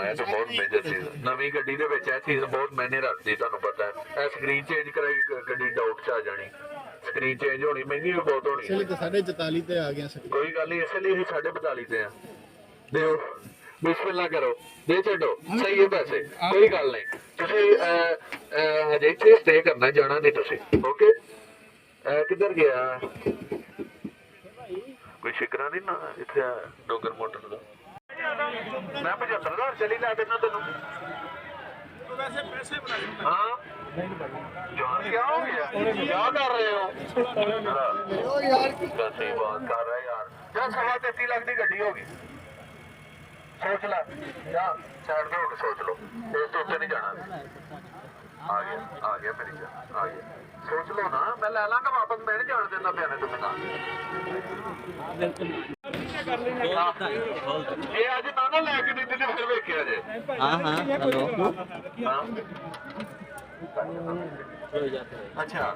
ਇਹ ਤਾਂ ਬਹੁਤ ਮੇਜਰ ਚੀਜ਼ ਨਵੀਂ ਗੱਡੀ ਦੇ ਵਿੱਚ ਇਹ ਚੀਜ਼ ਬਹੁਤ ਮਾਇਨੇ ਰੱਖਦੀ ਤੁਹਾਨੂੰ ਪਤਾ ਹੈ ਇਹ ਸਕਰੀਨ ਚੇਂਜ ਕਰਾਈ ਗੱਡੀ ਡਾਊਟ ਚ ਆ ਜਾਣੀ ਸਕਰੀਨ ਚੇਂਜ ਹੋਣੀ ਮਹਿੰਗੀ ਵੀ ਬਹੁਤ ਹੋਣੀ ਇਸ ਲਈ ਤਾਂ 44.5 ਤੇ ਆ ਗਿਆ ਕੋਈ ਗੱਲ ਨਹੀਂ ਇਸੇ ਲਈ ਅਸੀਂ 42.5 ਤੇ ਆ ਦਿਓ ਬਿਸਮਿਲ੍ਲਾ ਕਰੋ ਦੇ ਛੱਡੋ ਸਹੀ ਹੈ ਪੈਸੇ ਕੋਈ ਗੱਲ ਨਹੀਂ ਤੁਸੀਂ ਹਜੇ ਇੱਥੇ ਸਟੇ ਕਰਨਾ ਜਾਣਾ ਨਹੀਂ ਤੁਸੀਂ ਓਕੇ ਕਿੱਧਰ ਗਿਆ ਕੋਈ ਸ਼ਿਕਰਾ ਨਹੀਂ ਨਾ ਇੱਥੇ ਡੋਗਰ ਮੋਟਰ ਦਾ ਮੈਂ 75,000 ਚਲੀ ਲੈ ਦੇਣਾ ਤੈਨੂੰ ਹਾਂ ਜਾਨ ਕਿਆ ਹੋ ਗਿਆ ਕਿਆ ਕਰ ਰਹੇ ਹੋ ਓ ਯਾਰ ਸਹੀ ਬਾਤ ਕਰ ਰਿਹਾ ਯਾਰ ਜਾਂ 33 ਲੱਖ ਦੀ ਗੱਡੀ ਹੋ ਗਈ ਸੋਚ ਲੈ ਜਾਂ ਸਾਈਡ ਤੇ ਹੋ ਕੇ ਸੋਚ ਲਓ ਇਸ ਤੋਂ ਉੱਤੇ ਨਹੀਂ ਜਾਣਾ ਆ ਗਿਆ ਮੇਰੀ ਜਾਨ ਆ ਗਿਆ ਸੋਚ ਲਓ ਨਾ ਮੈਂ ਲੈ ਲਾਂਗਾ ਵਾਪਸ ਮੈਂ ਨਹੀਂ ਜਾਣ ਦਿੰਦਾ ਪਿਆਰੇ ਤੋਂ ਬਿਨਾਂ ਇਹ ਅੱਜ ਨਾ ਲੈ ਕੇ ਦਿੱਤੀ ਤੇ ਫਿਰ ਵੇਖਿਆ ਜੇ ਹਾਂ ਹਲੋ ਅੱਛਾ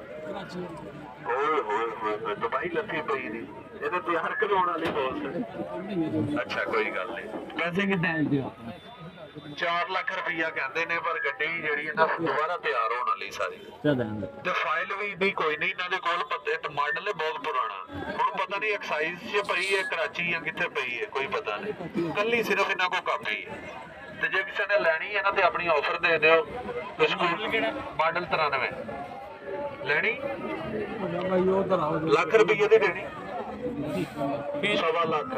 ਓਏ ਦੁਬਈ ਲੱਗੀ ਪਈ ਦੀ ਇਹਦੇ ਤਿਆਰ ਕਰਾਉਣ ਵਾਲੀ ਬਹੁਤ ਅੱਛਾ ਕੋਈ ਗੱਲ ਨਹੀਂ ਵੈਸੇ ਕਿੰਨੇ 4 ਲੱਖ ਰੁਪਈਆ ਕਹਿੰਦੇ ਨੇ ਪਰ ਗੱਡੀ ਜਿਹੜੀ ਹੈ ਨਾ ਦੁਬਾਰਾ ਤਿਆਰ ਹੋਣ ਵਾਲੀ ਸਾਰੀ ਤੇ ਫਾਈਲ ਵੀ ਨਹੀਂ ਕੋਈ ਨਹੀਂ ਇਹਨਾਂ ਦੇ ਕੋਲ ਪੱਤੇ ਤੇ ਮਾਡਲ ਹੈ ਬਹੁਤ ਪੁਰਾਣਾ ਹੁਣ ਪਤਾ ਨਹੀਂ ਐਕਸਾਈਜ਼ 'ਚ ਪਈ ਹੈ ਕਰਾਚੀ ਜਾਂ ਕਿੱਥੇ ਪਈ ਹੈ ਕੋਈ ਪਤਾ ਨਹੀਂ ਕੱਲੀ ਸਿਰਫ ਇਹਨਾਂ ਕੋਲ ਕਾਪੀ ਹੈ ਤੇ ਜੇ ਕਿਸੇ ਨੇ ਲੈਣੀ ਹੈ ਨਾ ਤੇ ਆਪਣੀ ਆਫਰ ਦੇ ਦਿਓ ਸਕੂਟਰ ਕਿਹੜਾ ਮਾਡਲ 93 ਲੈਣੀ ਲੱਖ ਰੁਪਈਏ ਦੀ ਦੇਣੀ 1.5 ਲੱਖ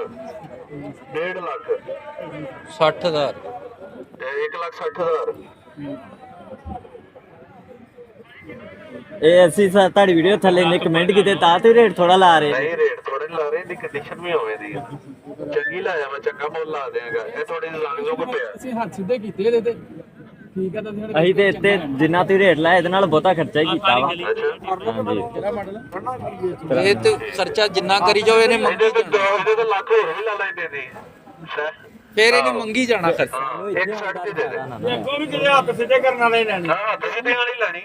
1.5 ਲੱਖ 60,000 1,60,000 ਇਹ ਅਸੀਂ ਤੁਹਾਡੀ ਵੀਡੀਓ ਥੱਲੇ ਨੇ ਕਮੈਂਟ ਕੀਤੇ ਤਾਂ ਤੇ ਰੇਟ ਥੋੜਾ ਲਾ ਰਹੇ ਨਹੀਂ ਰੇਟ ਥੋੜੇ ਲਾ ਰਹੇ ਦੀ ਕੰਡੀਸ਼ਨ ਵੀ ਹੋਵੇ ਦੀ ਚੰਗੀ ਲਾਇਆ ਮੈਂ ਚੰਗਾ ਮੁੱਲ ਲਾ ਦੇਵਾਂਗਾ ਇਹ ਥੋੜੀ ਰੰਗ ਜੋ ਪਿਆ ਅਸੀਂ ਹੱਥ ਸਿੱਧੇ ਕੀਤੇ ਇਹਦੇ ਤੇ ਅਸੀਂ ਤੇ ਇੱਥੇ ਜਿੰਨਾ ਤੁਸੀਂ ਰੇਟ ਲਾਇਆ ਇਹਦੇ ਨਾਲ ਬਹੁਤਾ ਖਰਚਾ ਹੀ ਕੀਤਾ ਵਾ ਹਾਂਜੀ ਇਹ ਤੇ ਖਰਚਾ ਜਿੰਨਾ ਕਰੀ ਜਾਓ ਇਹਨੇ ਮੰਗੀ ਇਹਦੇ ਤੇ ਲੱਖ ਹੋਰ ਵੀ ਲਾ ਲੈਂਦੇ ਨੇ ਫਿਰ ਇਹਨੇ ਮੰਗੀ ਜਾਣਾ ਖਰਚਾ ਇੱਕ ਸਾਈਡ ਤੇ ਦੇ ਦੇ ਅੱਗੋਂ ਵੀ ਜਿਹੜੇ ਹੱਥ ਸਿੱਧੇ ਕਰਨ ਵਾਲੇ ਲੈਣੇ ਹਾਂ ਤੁਸੀਂ ਤੇ ਵਾਲੀ ਲੈਣੀ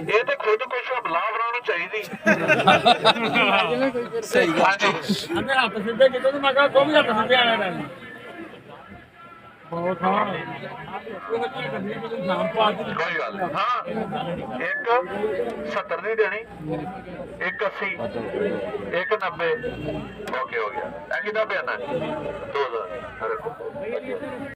ਇਹ ਤੇ ਖੁਦ ਕੁਝ ਹਮਲਾ ਬਣਾਉਣੀ ਚਾਹੀਦੀ ਸਹੀ ਗੱਲ ਹਾਂਜੀ ਅੰਦਰ ਹੱਥ ਸਿੱਧੇ ਕਿਤੇ ਮੈਂ ਕਹਾਂ ਕੋਈ ਹੱਥ ਸਿੱਧੇ ਆਣੇ ਲੈਣੇ ਬਹੁਤ ਹਾਂ ਕੋਈ ਗੱਲ ਨੀ। ਹਾਂ ਇੱਕ 70 ਦੀ ਦੇਣੀ ਇੱਕ 80 ਇੱਕ 90 ਓਕੇ ਹੋ ਗਿਆ ਇਹ ਕਿਦਾ ਪਿਆਣਾ 2000 ਰੱਖੋ